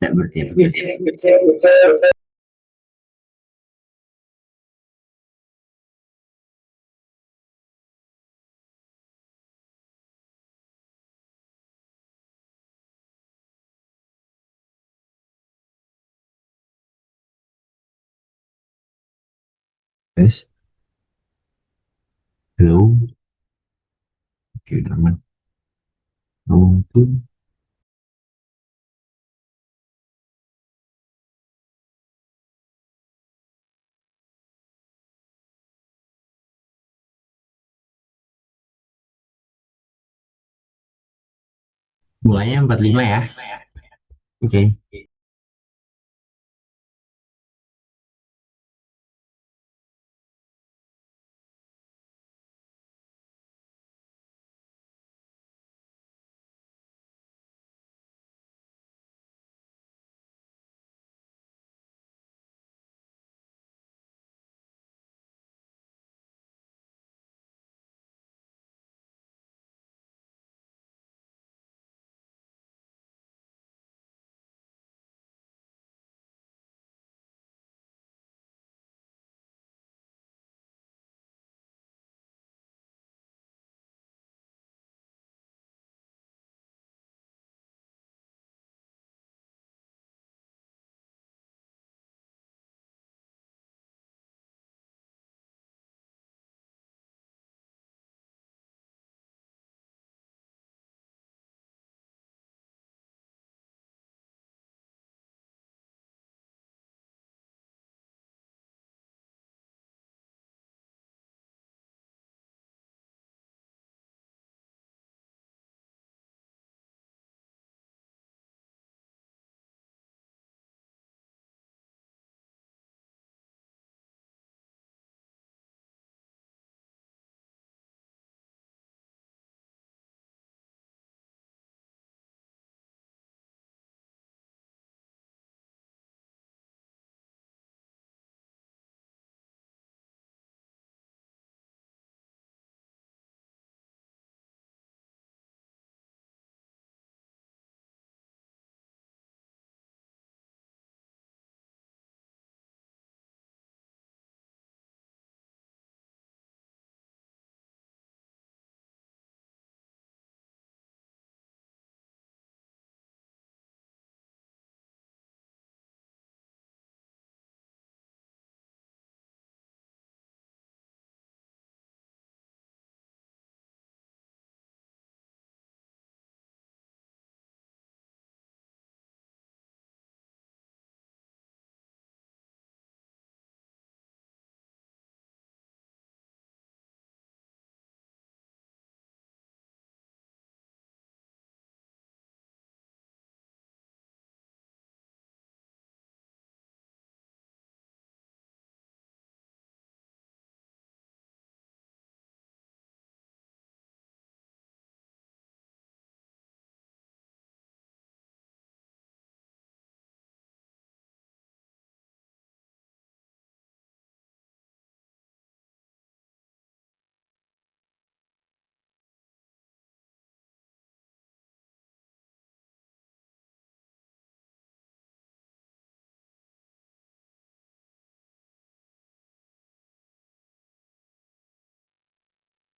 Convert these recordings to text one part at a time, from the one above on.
Ya, berarti ya. Yes, hello, oke udah aman. Tuh, mulainya 45 ya. Oke.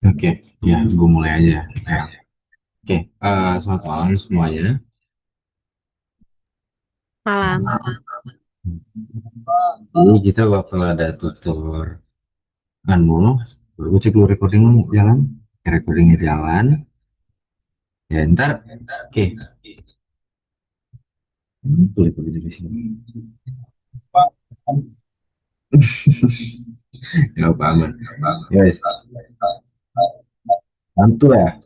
Oke, ya, gue mulai aja. Ya. Oke, selamat malam semuanya. Malam. Ini kita bakal ada tutor anu, gue cek dulu recording jalan. Recordingnya jalan. Ya, ntar. Oke, tulis dari sini. Gak apa aman. Guys, mantul ya,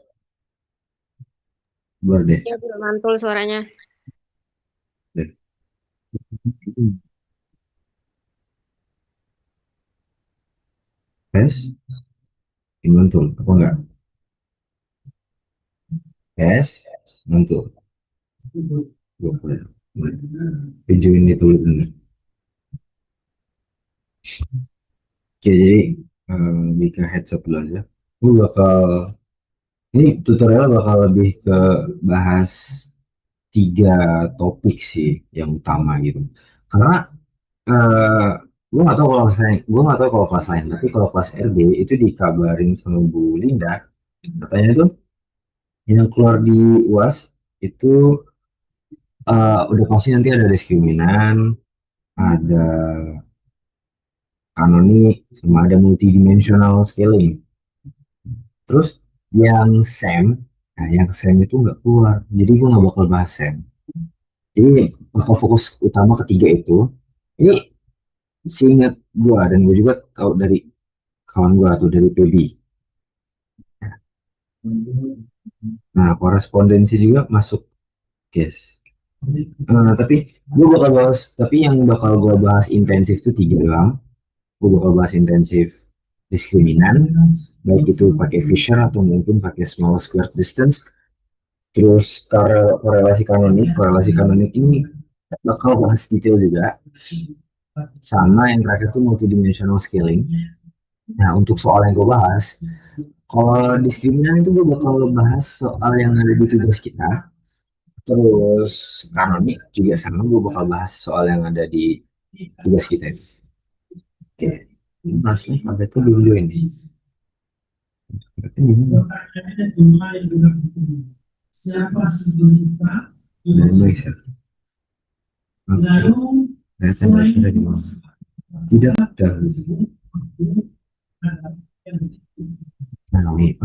keluar deh. Ya, udah mantul suaranya. Deh. Guys, ini mantul apa enggak? Guys, mantul. Gue mulai. Video ini tulis ini. Oke, jadi lebih ke headset dulu aja. Gue bakal, ini tutorial bakal lebih ke bahas tiga topik sih yang utama gitu. Karena eh gue nggak tahu kalau gue nggak tahu kalau kelas lain, tapi kalau kelas RB itu dikabarin sama Bu Linda, katanya tuh yang keluar di UAS itu udah pasti nanti ada diskriminan, ada kanonik, sama ada multidimensional scaling. Terus yang SEM, nah yang SEM itu nggak keluar, jadi gue nggak bakal bahas SEM. Jadi bakal fokus utama ketiga itu. Ini seingat gue dan gue juga tahu dari kawan gue atau dari PB. Nah, korespondensi juga masuk guys. Tapi gue bakal bahas, tapi yang bakal gue bahas intensif itu tiga doang. Gue bakal bahas intensif diskriminan, baik itu pakai Fisher atau mungkin pakai small square distance. Terus korelasi kanonik ini bakal bahas detail juga. Sama yang terakhir tuh multidimensional scaling. Nah, untuk soal yang gue bahas, kalau diskriminan itu gue bakal bahas soal yang ada di tugas kita. Terus kanonik juga sama, gue bakal bahas soal yang ada di tugas kita. Oke, mas nih, apa itu dulu ini? Berarti gimana? Dari Malaysia. Oke, ternyata Malaysia ada di mana? Tidak ada. Nah, ini.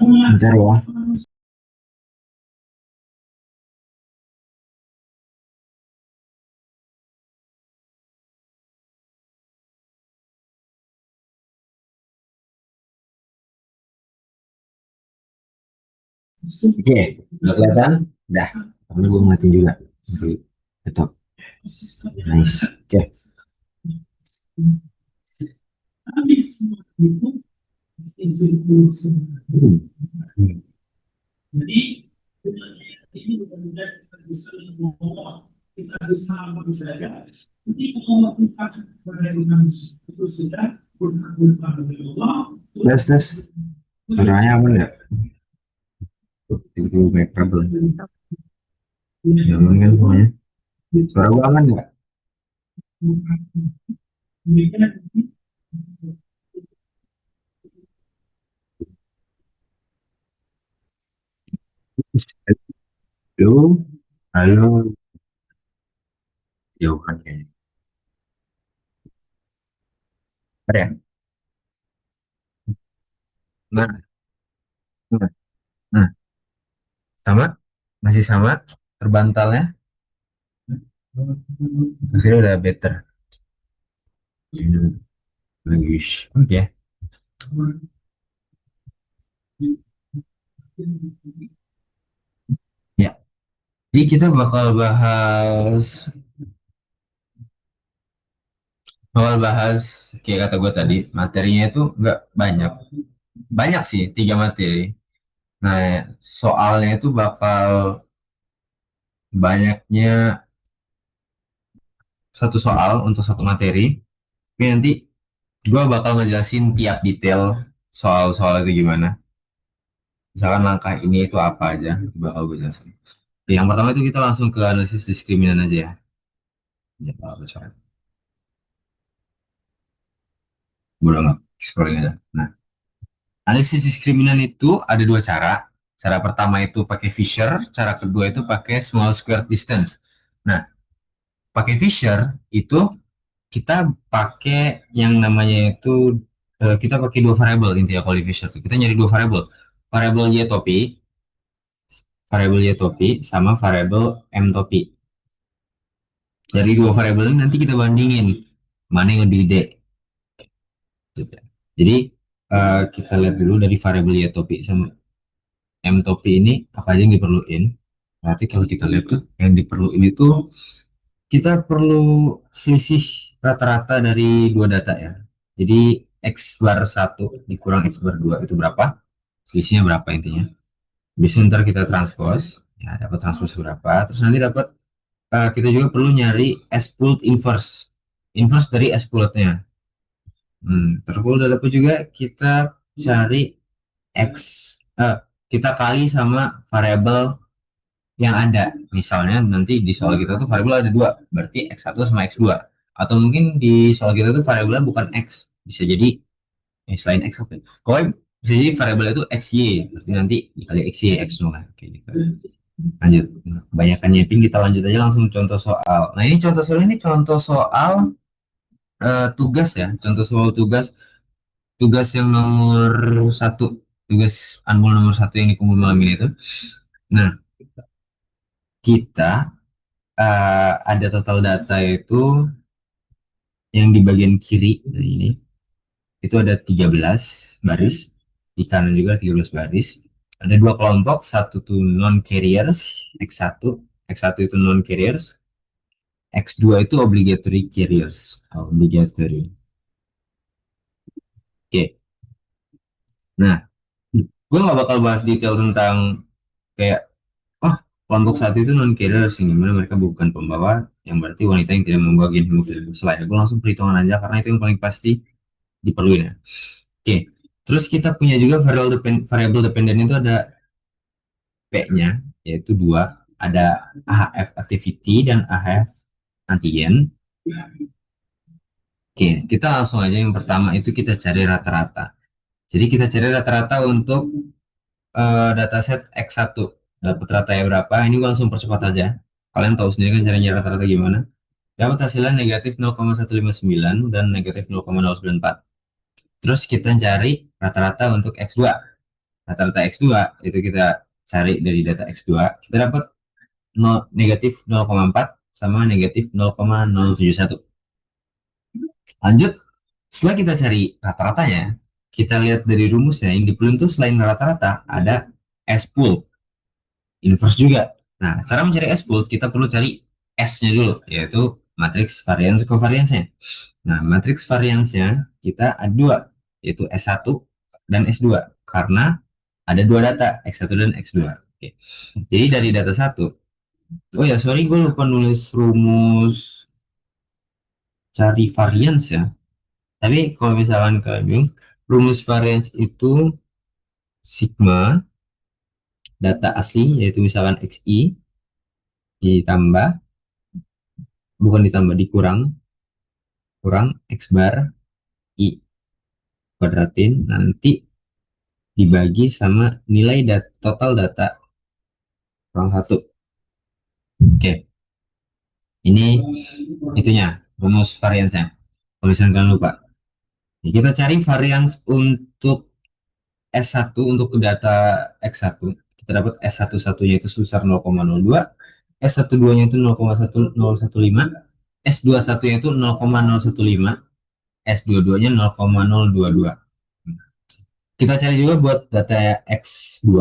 Bentar ya. Oke, udah kelihatan? Udah. Karena gue ngeliatin juga. Oke, tetap. Nice. Oke. Hmm. Tes, tes. Suaranya aman nggak? Tiba-tiba banyak trouble. Jangan kan semuanya. Suara gue aman nggak? Halo, halo. Jauhan kayaknya. Ada ya? Enggak. Enggak. Nah, sama? Masih sama? Terbantalnya? Akhirnya udah better. Bagus. Oke. Ya. Jadi kita bakal bahas kayak kata gue tadi, materinya itu nggak banyak. Banyak sih, tiga materi. Nah, soalnya itu bakal banyaknya satu soal untuk satu materi. Tapi nanti gue bakal ngejelasin tiap detail soal-soal itu gimana. Misalkan langkah ini itu apa aja, itu bakal gue jelasin. Oke, yang pertama itu kita langsung ke analisis diskriminan aja ya. Ya, Pak, bocoran. Gue udah nggak scrolling aja. Nah, analisis diskriminan itu ada dua cara. Cara pertama itu pakai Fisher, cara kedua itu pakai small square distance. Nah, pakai Fisher itu kita pakai yang namanya itu kita pakai dua variabel intinya kalau di Fisher tuh. Kita nyari dua variabel. Variabel y topi, sama variabel m topi. Dari dua variabel ini nanti kita bandingin mana yang lebih gede. Gitu. Jadi kita lihat dulu dari variabel y topi sama m topi ini apa aja yang diperluin. Berarti kalau kita lihat tuh yang diperluin itu kita perlu selisih rata-rata dari dua data ya. Jadi X bar 1 dikurang X bar 2 itu berapa? Selisihnya berapa intinya. Bisa ntar kita transpose, ya dapat transpose berapa. Terus nanti dapat kita juga perlu nyari S pooled inverse. Inverse dari S poolednya. Terus udah dapat juga kita cari X, eh, kita kali sama variabel yang ada. Misalnya nanti di soal kita tuh variabel ada dua, berarti X1 sama X2. Atau mungkin di soal kita tuh variabelnya bukan X, bisa jadi selain X apa? Pokoknya bisa jadi variabel itu XY, berarti nanti dikali XY, X0 kan. Kayak gitu. Lanjut. Nah, kebanyakan nyepin kita lanjut aja langsung contoh soal. Nah ini contoh soal tugas ya, contoh soal tugas tugas yang nomor satu, tugas anmol nomor satu yang dikumpul malam ini itu. Nah kita ada total data itu yang di bagian kiri, nah ini itu ada 13 baris, di kanan juga 13 baris. Ada dua kelompok, satu tuh non carriers, X1, X1 itu non carriers, X2 itu obligatory carriers, obligatory. Oke, nah gue nggak bakal bahas detail tentang kayak oh kelompok satu itu non carriers yang dimana mereka bukan pembawa, yang berarti wanita yang tidak membawa gen hemofilia. Selain gue langsung perhitungan aja karena itu yang paling pasti diperluin ya. Oke, terus kita punya juga variable dependent itu ada P-nya, yaitu dua, ada AHF activity dan AHF antigen. Oke, kita langsung aja yang pertama itu kita cari rata-rata. Jadi kita cari rata-rata untuk dataset X1. Dapat ratanya berapa? Ini gue langsung percepat aja. Kalian tahu sendiri kan caranya rata-rata gimana? Dapat hasilnya negatif 0,159 dan negatif 0,094. Terus kita cari rata-rata untuk X2. Rata-rata X2 itu kita cari dari data X2. Kita dapat negatif 0,4 sama negatif 0,071. Lanjut, setelah kita cari rata-ratanya, kita lihat dari rumusnya yang diperlukan tuh selain rata-rata ada S pool, inverse juga. Nah, cara mencari S pool kita perlu cari S-nya dulu, yaitu matriks variance covariance-nya. Nah, matriks variance-nya kita ada dua, yaitu S1 dan S2, karena ada dua data, X1 dan X2. Oke. Jadi dari data satu, oh ya, sorry gue lupa nulis rumus cari variance ya. Tapi kalau misalkan kalian bingung, rumus variance itu sigma data asli, yaitu misalkan XI, ditambah, bukan ditambah, dikurang, kurang X bar I kuadratin, nanti dibagi sama nilai total data kurang satu. Oke, ini itunya, rumus variance-nya. Kalau misalkan kalian lupa. Ya, kita cari variance untuk S1 untuk data X1, kita dapat S11-nya itu sebesar 0,02, S12-nya itu 0,1015, S21-nya itu 0,015, S22-nya 0,022. Kita cari juga buat data X2,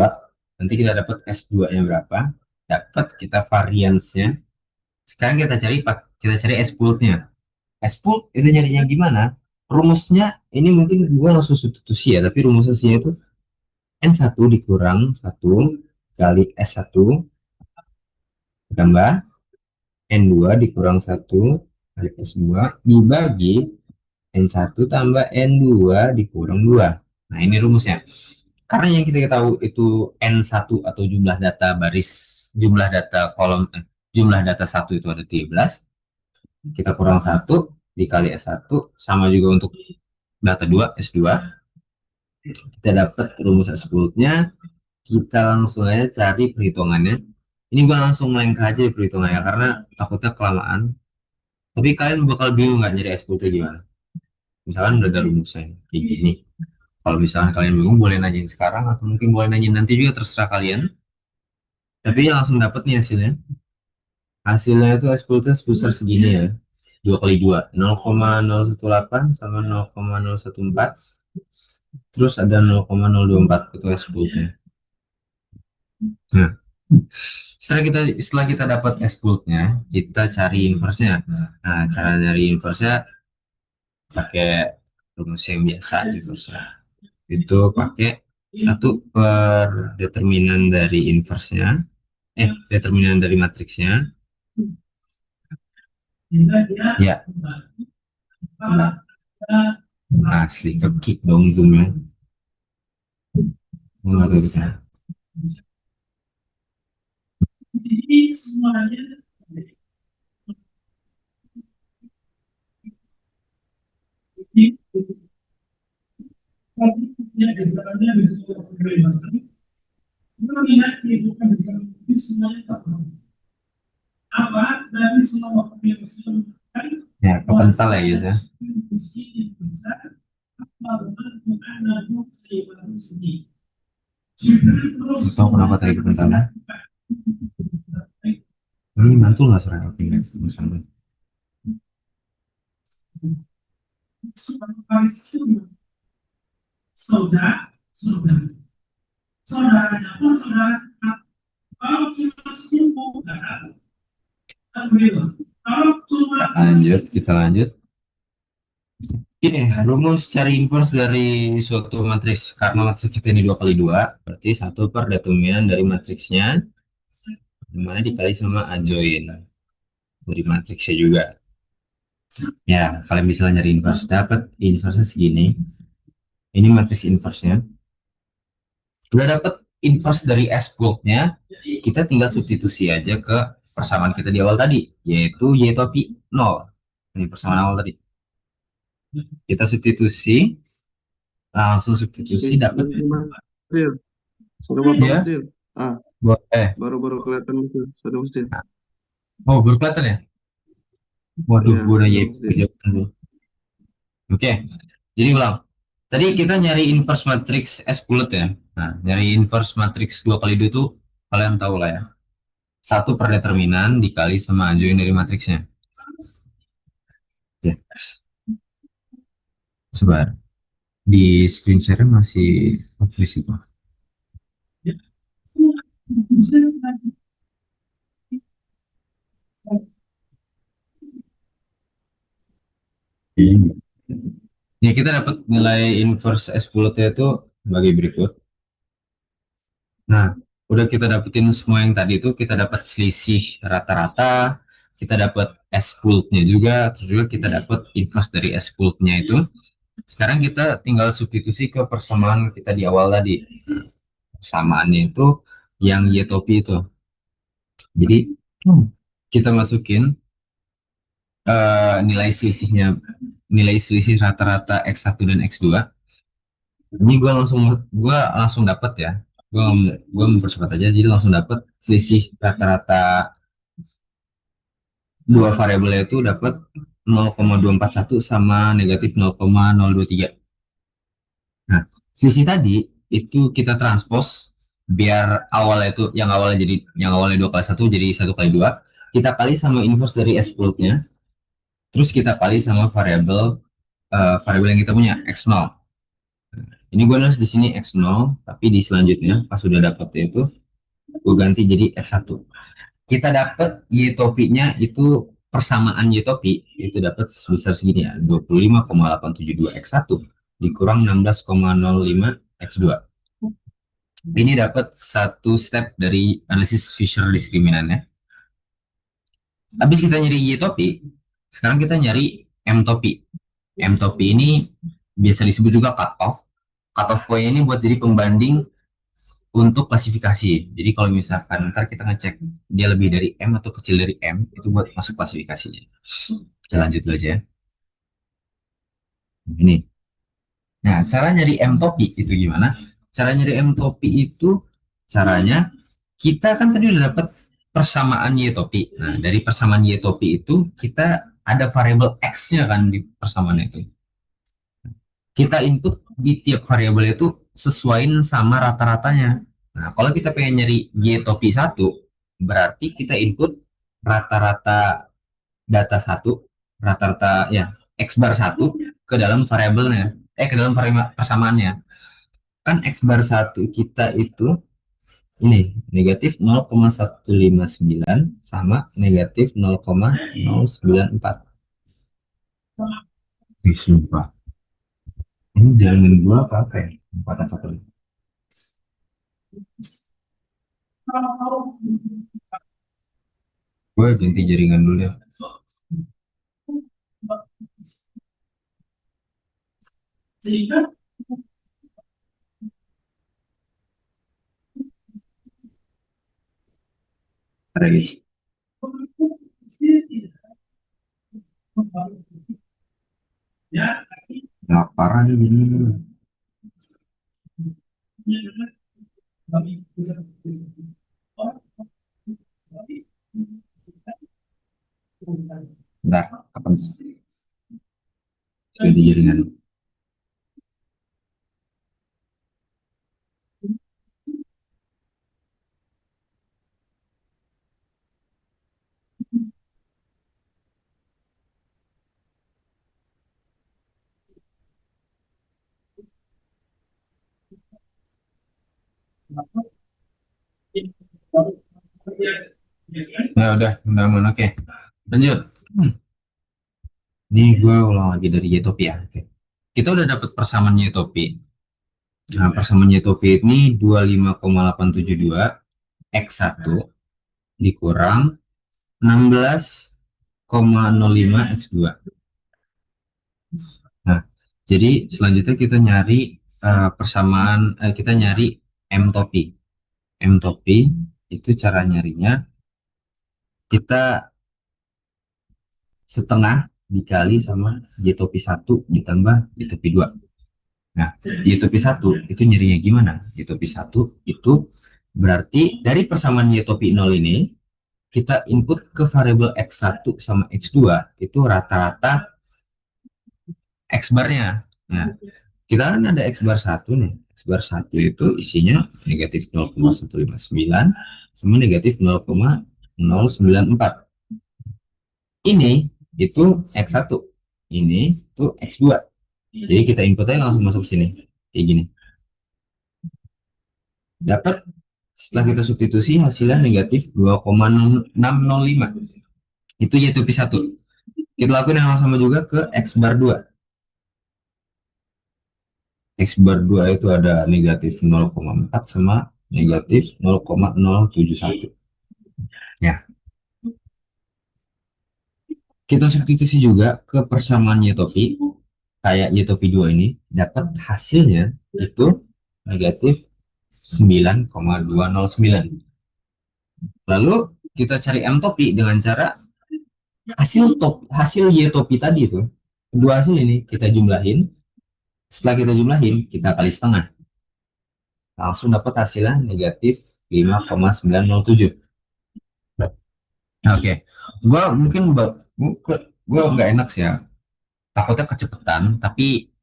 nanti kita dapat S2-nya berapa, dapat kita variance-nya. Sekarang kita cari S-pooled-nya. S-pooled itu nyarinya gimana? Rumusnya ini mungkin gue langsung substitusi ya, tapi rumusnya itu N1 dikurang 1 kali S1 tambah N2 dikurang 1 kali S2 dibagi N1 tambah N2 dikurang 2. Nah ini rumusnya. Karena yang kita tahu itu N1 atau jumlah data baris, jumlah data kolom, jumlah data 1 itu ada 13. Kita kurang 1 dikali S1 sama juga untuk data 2 S2. Kita dapat rumus S10-nya, kita langsung aja cari perhitungannya. Ini gue langsung lengkah aja perhitungannya karena takutnya kelamaan. Tapi kalian bakal bingung nggak nyari S10 gimana? Misalkan udah ada rumusnya kayak gini. Kalau misalkan kalian bingung boleh nanyain sekarang atau mungkin boleh nanyain nanti juga, terserah kalian. Tapi langsung dapat nih hasilnya. Hasilnya itu S10 sebesar segini ya. 2 kali 2, 0,018 sama 0,014. Terus ada 0,024 itu S10-nya. Nah, setelah kita dapat S10-nya, kita cari inverse-nya. Nah, cara nyari inverse-nya pakai rumus yang biasa inverse-nya. Itu pakai 1 per determinan dari inverse-nya, determinan dari matriksnya. Ya, asli kekik dong zoomnya. Nggak tahu kita. Ya, kepental ya guys ya. Tahu kenapa tadi kepental ya? Ini mantul nggak suara api guys? Misalnya. Kita lanjut. Ini rumus cari inverse dari suatu matriks. Karena matriks kita ini 2 kali 2, berarti 1 per determinan dari matriksnya, dimana dikali sama adjoin dari matriksnya juga. Ya, kalian bisa nyari inverse. Dapat inverse segini. Ini matriks inverse-nya. Udah dapat inverse dari S block-nya, kita tinggal substitusi aja ke persamaan kita di awal tadi, yaitu Y topi 0. Ini persamaan awal tadi. Kita substitusi, langsung substitusi dapat. Sudah bapak Ya. kecil. Baru kelihatan kecil. Sudah kecil. Oh, baru kelihatan ya? Waduh, Ya, gue udah sudah Y. kecil. Oke, jadi ulang. Tadi kita nyari inverse matriks S bulat ya. Nah, nyari inverse matriks 2 kali 2 itu kalian tahu lah ya. 1 per determinan dikali sama adjoin dari matriksnya. Oke. Sebar. Di screen share masih visible. Ya, kita dapat nilai inverse S bulatnya itu sebagai berikut. Nah, udah kita dapetin semua yang tadi itu, kita dapat selisih rata-rata, kita dapat S bulatnya juga, terus juga kita dapat inverse dari S bulatnya itu. Sekarang kita tinggal substitusi ke persamaan kita di awal tadi. Persamaannya itu yang Y topi itu. Jadi kita masukin nilai selisihnya, nilai selisih rata-rata X1 dan X2. Ini gue langsung dapat ya. Gue mempercepat aja, jadi langsung dapat selisih rata-rata dua variabel itu dapat 0,241 sama negatif 0,023. Nah, selisih tadi itu kita transpose biar awalnya itu yang awalnya 2 kali 1 jadi 1 kali 2, kita kali sama inverse dari S nya, terus kita kali sama variabel yang kita punya x0. Ini gue nulis di sini x0, tapi di selanjutnya pas sudah dapat itu gue ganti jadi x1. Kita dapat y topinya itu, persamaan y topi itu dapat sebesar segini ya, 25,872 x1 dikurang 16,05 x2. Ini dapat satu step dari analisis Fisher discriminantnya. Habis kita nyari y topi, sekarang kita nyari m topi. M topi ini biasa disebut juga cut off. Cut off point ini buat jadi pembanding untuk klasifikasi. Jadi kalau misalkan ntar kita ngecek dia lebih dari M atau kecil dari M, itu buat masuk klasifikasinya. Kita lanjut dulu aja ya. Ini. Nah, cara nyari M topi itu gimana? Cara nyari M topi itu caranya kita kan tadi udah dapat persamaan Y topi. Nah, dari persamaan Y topi itu kita ada variabel X-nya kan di persamaan itu. kita input di tiap variabel itu sesuaiin sama rata-ratanya. Nah, kalau kita pengen nyari Y topi 1, berarti kita input rata-rata data 1, rata-rata ya, X bar 1 ke dalam variabelnya, ke dalam variabel persamaannya. Kan X bar 1 kita itu ini negatif 0,159 sama negatif 0,094. Sumpah. Ini jaringan gua apa ya? 4 gue ganti jaringan dulu ya. Ada guys. Laparan ini. Bentar, kapan? Ganti jaringan. Nah, udah aman. Oke. Lanjut. Ini gue ulang lagi dari Ytopi ya. Oke. Kita udah dapat persamaan Ytopi. Nah, persamaan Ytopi ini 25,872 X1 dikurang 16,05 X2. Nah, jadi selanjutnya kita nyari persamaan, kita nyari M topi. M topi itu cara nyarinya kita setengah dikali sama Y topi 1 ditambah Y topi 2. Nah, Y topi 1 itu nyarinya gimana? Y topi 1 itu berarti dari persamaan Y topi 0 ini kita input ke variabel X1 sama X2 itu rata-rata X barnya. Nah, kita kan ada X bar 1 nih. X bar 1 itu isinya negatif 0,159 sama negatif 0,094. Ini itu X1, ini itu X2. Jadi kita input aja langsung masuk sini. Kayak gini. Dapat setelah kita substitusi hasilnya negatif 2,605. Itu yaitu P1. Kita lakukan yang sama juga ke X bar 2. X bar 2 itu ada negatif 0,4 sama negatif 0,071. Ya. Kita substitusi juga ke persamaan Y topi. Kayak Y topi 2 ini dapat hasilnya itu negatif 9,209. Lalu kita cari M topi dengan cara hasil Y topi tadi itu. Kedua hasil ini kita jumlahin. Setelah kita jumlahin, kita kali setengah. Langsung dapat hasilnya negatif 5,907. Oke, gua mungkin gue nggak enak sih ya. Takutnya kecepatan, tapi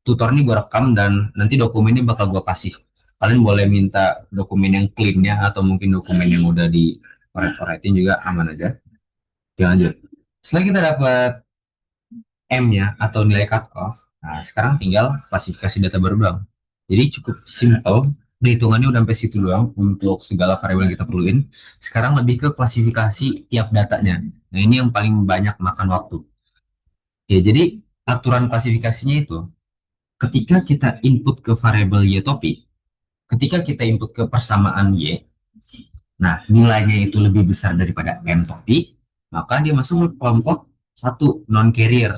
tutor ini gue rekam dan nanti dokumennya bakal gue kasih. Kalian boleh minta dokumen yang clean-nya atau mungkin dokumen yang udah di coret-coretin juga aman aja. Oke, lanjut. Setelah kita dapat M-nya atau nilai cut off, nah sekarang tinggal klasifikasi data baru doang. Jadi cukup simple, perhitungannya udah sampai situ doang untuk segala variabel yang kita perluin. Sekarang lebih ke klasifikasi tiap datanya. Nah ini yang paling banyak makan waktu. Oke, jadi aturan klasifikasinya itu ketika kita input ke variabel Y topi, ketika kita input ke persamaan Y, nah nilainya itu lebih besar daripada M topi, maka dia masuk ke kelompok 1 non carrier.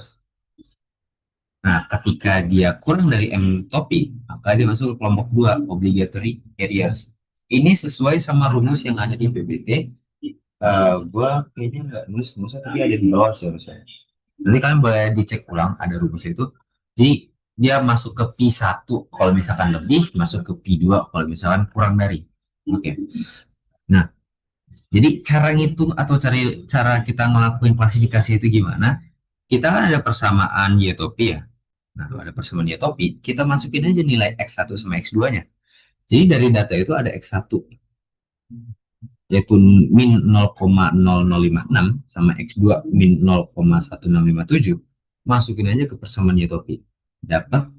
Nah, ketika dia kurang dari M topi, maka dia masuk ke kelompok 2 obligatory carriers. Ini sesuai sama rumus yang ada di PBT. Gua kayaknya nggak nulis tapi ada di bawah seharusnya. Nanti kalian boleh dicek ulang ada rumus itu. Jadi dia masuk ke P1 kalau misalkan lebih, masuk ke P2 kalau misalkan kurang dari. Oke. Nah, jadi cara ngitung atau cara kita ngelakuin klasifikasi itu gimana? Kita kan ada persamaan Y topi ya. Nah, ada persamaan Newtopi, kita masukin aja nilai X1 sama X2-nya. Jadi dari data itu ada X1, yaitu min 0,0056 sama X2 min 0,1657. Masukin aja ke persamaan Newtopi. Dapat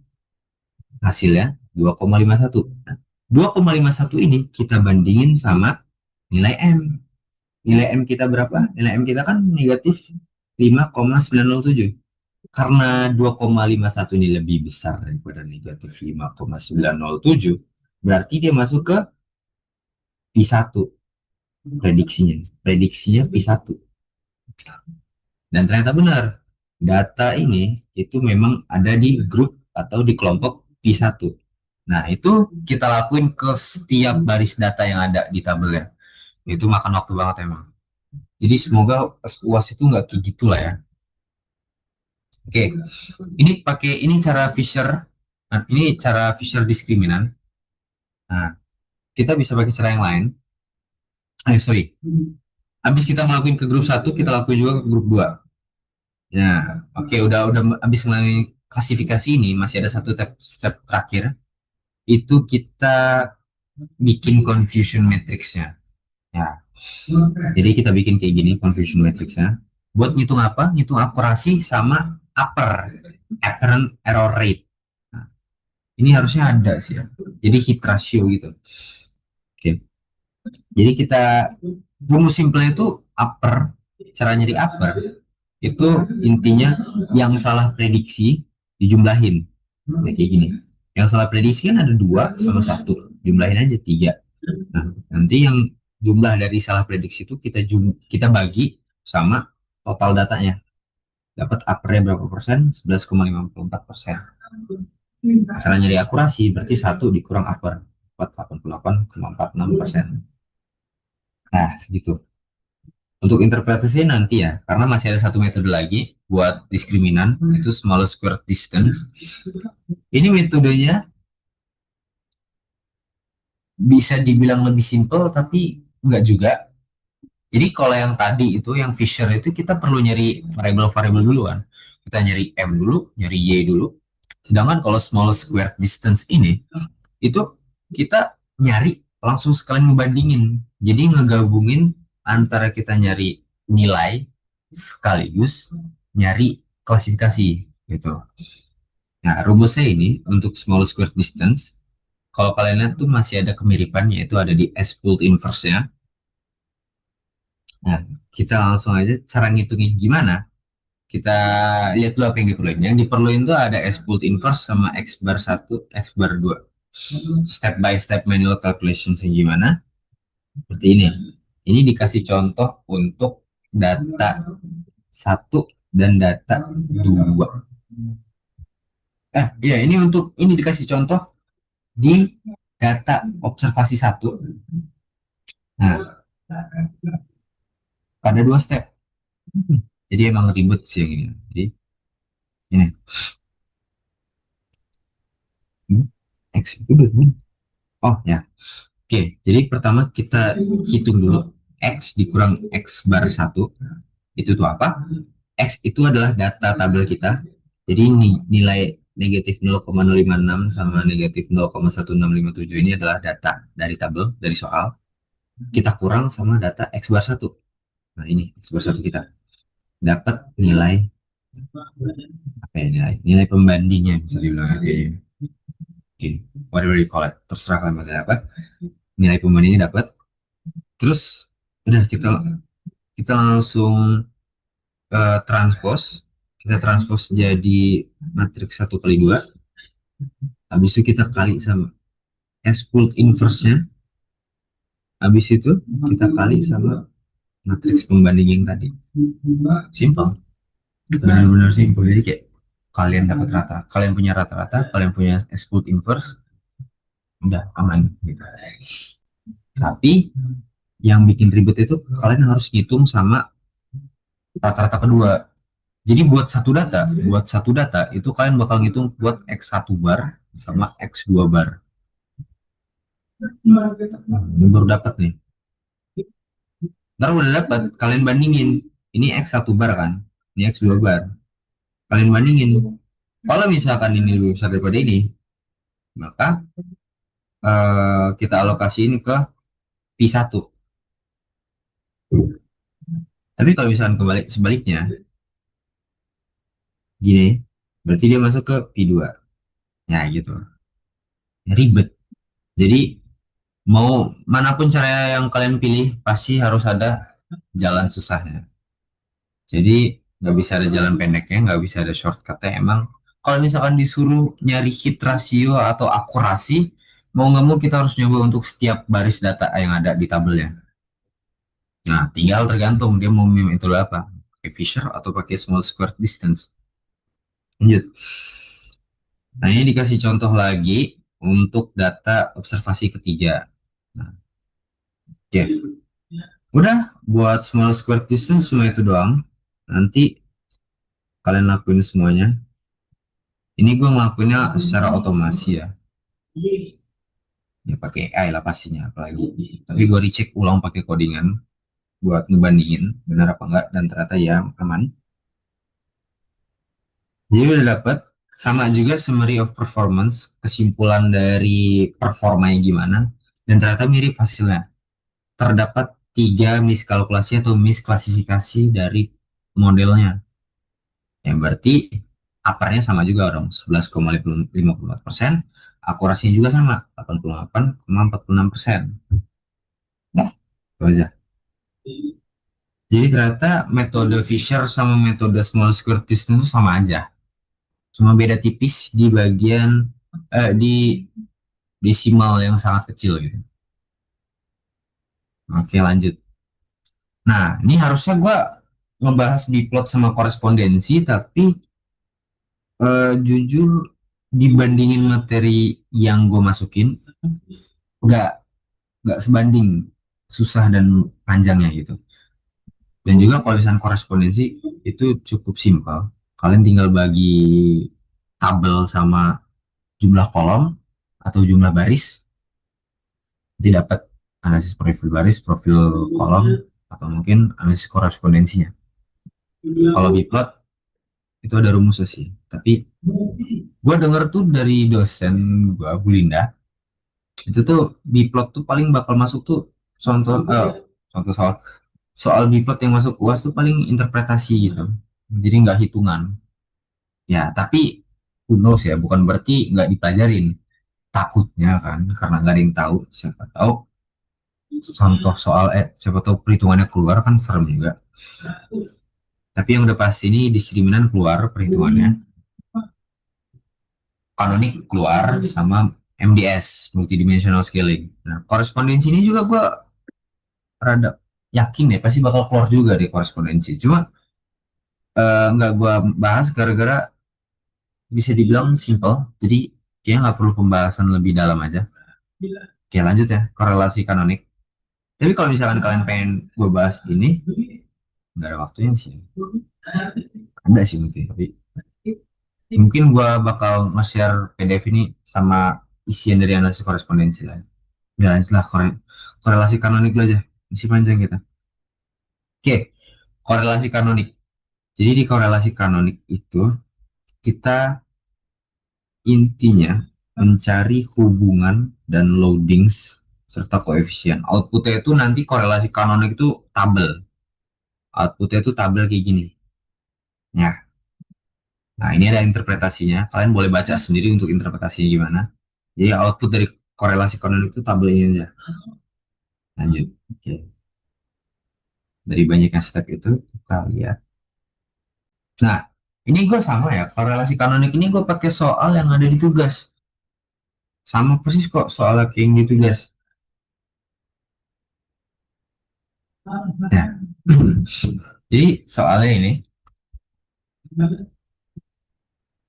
hasilnya 2,51. Nah, 2,51 ini kita bandingin sama nilai M. Nilai M kita berapa? Nilai M kita kan negatif 5,907. Karena 2,51 ini lebih besar daripada negatif 5,907, berarti dia masuk ke P1 prediksinya. Prediksinya P1. Dan ternyata benar. Data ini itu memang ada di grup atau di kelompok P1. Nah, itu kita lakuin ke setiap baris data yang ada di tabelnya. Itu makan waktu banget emang. Jadi semoga UAS itu nggak kayak gitu lah ya. Oke, ini cara Fisher. Nah, ini cara Fisher diskriminan. Nah, kita bisa pakai cara yang lain. Sorry. Habis kita ngelakuin ke grup 1, kita lakuin juga ke grup 2. Ya, oke, udah habis ngelakuin klasifikasi ini, masih ada satu step terakhir. Itu kita bikin confusion matrixnya. Ya. Jadi kita bikin kayak gini confusion matrixnya. Buat ngitung apa? Ngitung akurasi sama apparent error rate. Nah, ini harusnya ada sih ya. Jadi hit ratio gitu. Oke. Jadi kita rumus simple itu cara nyari upper itu intinya yang salah prediksi dijumlahin. Nah, kayak gini. Yang salah prediksi kan ada 2 sama 1. Jumlahin aja 3. Nah, nanti yang jumlah dari salah prediksi itu kita bagi sama total datanya. Dapat uppernya berapa persen? 11,54%. Cara nyari akurasi berarti 1 dikurang upper 488,46%. Nah, segitu. Untuk interpretasi nanti ya, karena masih ada satu metode lagi buat diskriminan, itu smallest square distance. Ini metodenya bisa dibilang lebih simple, tapi enggak juga. Jadi kalau yang tadi itu, yang Fisher itu kita perlu nyari variabel-variabel dulu kan. Kita nyari M dulu, nyari Y dulu. Sedangkan kalau smallest square distance ini, itu kita nyari langsung sekalian ngebandingin. Jadi ngegabungin antara kita nyari nilai sekaligus nyari klasifikasi gitu. Nah, rumusnya ini untuk small square distance, kalau kalian lihat tuh masih ada kemiripan, yaitu ada di S-pooled inverse-nya. Nah, kita langsung aja cara ngitungnya gimana. Kita lihat dulu apa yang diperluin. Yang diperluin tuh ada S-pooled inverse sama X bar 1, X bar 2. Step by step manual calculation gimana. Seperti ini. Ini dikasih contoh untuk data 1 dan data 2. Iya, ini dikasih contoh di data observasi 1. Nah, pada 2 step. Jadi emang ribet sih yang ini. Jadi ini. X itu oh ya. Oke, jadi pertama kita hitung dulu X dikurang X bar 1. Itu tuh apa? X itu adalah data tabel kita. Jadi nilai negatif 0,056 sama negatif 0,1657 ini adalah data dari tabel, dari soal. Kita kurang sama data X bar 1. Nah, ini X bar 1 kita. Dapat nilai apa ya, nilai pembandingnya bisa dibilang kayaknya. Oke, whatever you call it. Terserah kalian pakai apa. Nilai pembandingnya dapat. Terus udah kita langsung transpose. Kita transpose jadi matriks 1 kali 2. Habis itu kita kali sama S-pooled inverse-nya. Habis itu kita kali sama matriks pembanding yang tadi. Simple. Benar-benar simple. Jadi kayak kalian dapat rata, kalian punya rata-rata, kalian punya S-pooled inverse, udah aman gitu. Tapi yang bikin ribet itu kalian harus ngitung sama rata-rata kedua. Jadi buat satu data itu kalian bakal ngitung buat X1 bar sama X2 bar. Ini baru dapat nih. Ntar udah dapat, kalian bandingin. Ini X1 bar kan, ini X2 bar. Kalian bandingin. Kalau misalkan ini lebih besar daripada ini, maka kita alokasiin ke P1. Tapi kalau misalkan kebalik sebaliknya, gini, berarti dia masuk ke P2. Ya gitu. Ribet. Jadi mau manapun cara yang kalian pilih, pasti harus ada jalan susahnya. Jadi nggak bisa ada jalan pendeknya, nggak bisa ada shortcutnya. Emang kalau misalkan disuruh nyari hit ratio atau akurasi, mau nggak mau kita harus nyoba untuk setiap baris data yang ada di tabelnya. Nah, tinggal tergantung dia mau metode apa, pakai Fisher atau pakai small square distance. Lanjut. Nah, ini dikasih contoh lagi untuk data observasi ketiga. Nah, oke. Udah, buat small square distance cuma itu doang. Nanti kalian lakuin semuanya. Ini gue ngelakuinnya secara otomasi ya. Ya pakai AI lah pastinya apalagi. Tapi gue dicek ulang pakai codingan buat ngebandingin benar apa enggak dan ternyata ya aman. Jadi udah dapat sama juga summary of performance, kesimpulan dari performanya gimana dan ternyata mirip hasilnya. Terdapat 3 miskalkulasi atau misklasifikasi dari modelnya. Yang berarti aparnya sama juga dong, 11,54%. Akurasinya juga sama, 88,46%. Nah, itu aja. Jadi ternyata metode Fisher sama metode small square distance itu sama aja. Cuma beda tipis di bagian di desimal yang sangat kecil gitu. Oke, lanjut. Nah, ini harusnya gue ngebahas di plot sama korespondensi, tapi jujur dibandingin materi yang gue masukin, nggak nggak sebanding susah dan panjangnya gitu. Dan juga kalau misalnya korespondensi itu cukup simpel. Kalian tinggal bagi tabel sama jumlah kolom atau jumlah baris, nanti dapat analisis profil baris, profil kolom, atau mungkin analisis korespondensinya. Kalau biplot itu ada rumusnya sih. Tapi gue denger tuh dari dosen gue, Bu Linda, itu tuh biplot tuh paling bakal masuk tuh contoh contoh soal soal biplot yang masuk UAS tuh paling interpretasi gitu. Jadi nggak hitungan. Ya, tapi who knows ya, bukan berarti nggak dipelajarin. Takutnya kan, karena nggak ada yang tahu. Siapa tahu contoh soal, siapa tahu perhitungannya keluar kan serem juga. Tapi yang udah pasti ini diskriminan keluar perhitungannya. Kanonik keluar sama MDS, multidimensional scaling. Nah, korespondensi ini juga gue rada yakin ya pasti bakal keluar juga di korespondensi. Cuma nggak gue bahas gara-gara bisa dibilang simple, jadi kayaknya nggak perlu pembahasan lebih dalam aja. Oke, lanjut ya, korelasi kanonik. Tapi kalau misalkan kalian pengen gue bahas ini, nggak ada waktunya sih. Ada sih mungkin, tapi mungkin gue bakal nge-share PDF ini sama isian dari analisis korespondensi lah. Ya, lanjutlah korelasi kanonik dulu aja. Masih panjang kita. Oke, korelasi kanonik. Jadi di korelasi kanonik itu kita intinya mencari hubungan dan loadings serta koefisien. Outputnya itu nanti korelasi kanonik itu tabel. Outputnya itu tabel kayak gini. Ya. Nah, ini ada interpretasinya. Kalian boleh baca sendiri untuk interpretasinya gimana. Jadi output dari korelasi kanonik itu tabel ini aja. Lanjut. Oke. Dari banyaknya step itu kita lihat. Nah, ini gue sama ya. Korelasi kanonik ini gue pakai soal yang ada di tugas. Sama persis kok soal yang di tugas. Ya. Jadi soalnya ini,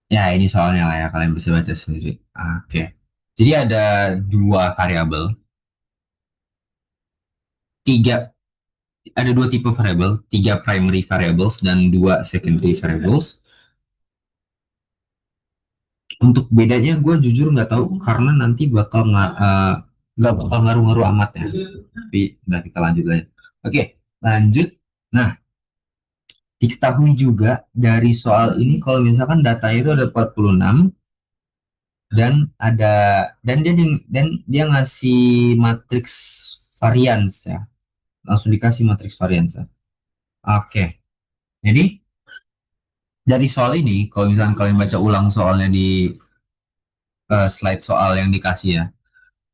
ya ini soalnya lah ya, kalian bisa baca sendiri. Oke. Jadi ada 2 variabel, tiga, ada 2 tipe variabel, 3 primary variables dan 2 secondary variables. Untuk bedanya gue jujur nggak tahu karena nanti bakal nggak bakal ngaruh-ngaruh amat ya. Tapi udah kita lanjut aja. Oke, lanjut. Nah, Diketahui juga dari soal ini kalau misalkan datanya itu ada 46 dan dia ngasih matriks variance ya. Langsung dikasih matriks variance ya. Oke. Jadi dari soal ini kalau misalkan kalian baca ulang soalnya di slide soal yang dikasih ya.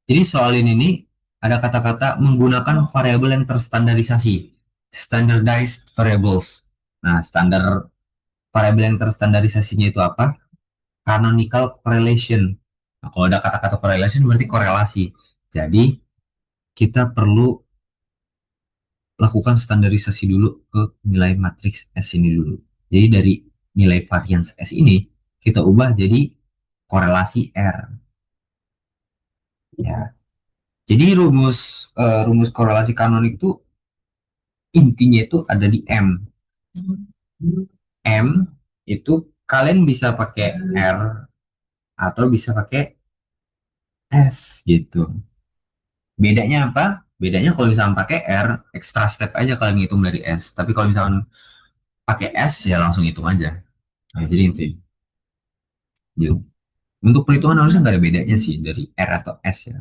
Jadi soal ini nih ada kata-kata menggunakan variabel yang terstandarisasi, standardized variables. Nah, standar variabel yang terstandarisasinya itu apa? Canonical correlation. Nah, kalau ada kata-kata correlation berarti korelasi. Jadi kita perlu lakukan standarisasi dulu ke nilai matriks S ini dulu. Jadi dari nilai variance S ini kita ubah jadi korelasi R. Ya. Jadi rumus korelasi kanonik itu intinya itu ada di M. M itu kalian bisa pakai R atau bisa pakai S gitu. Bedanya apa? Bedanya kalau misalnya pakai R, extra step aja kalian ngitung dari S. Tapi kalau misalnya pakai S ya langsung hitung aja. Nah, jadi itu. Yuk. Untuk perhitungan harusnya nggak ada bedanya sih dari R atau S ya.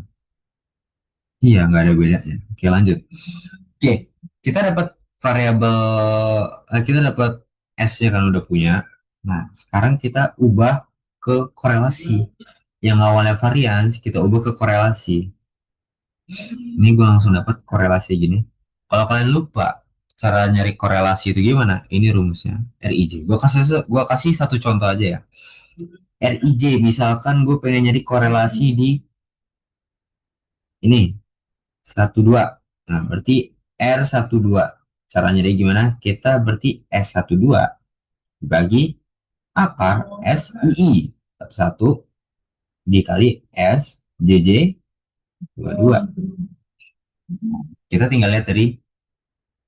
Iya, nggak ada bedanya. Oke, lanjut. Oke, kita dapat variabel, kita dapat S ya kan udah punya. Nah, sekarang kita ubah ke korelasi. Yang awalnya varians, kita ubah ke korelasi. Ini gue langsung dapat korelasi gini. Kalau kalian lupa cara nyari korelasi itu gimana? Ini rumusnya RIJ. Gua kasih satu contoh aja ya. RIJ misalkan gue pengen nyari korelasi di ini 12. Nah, berarti R12. Caranya dari gimana? Kita berarti S12 dibagi akar SII satu dikali SJJ 22. Kita tinggal lihat dari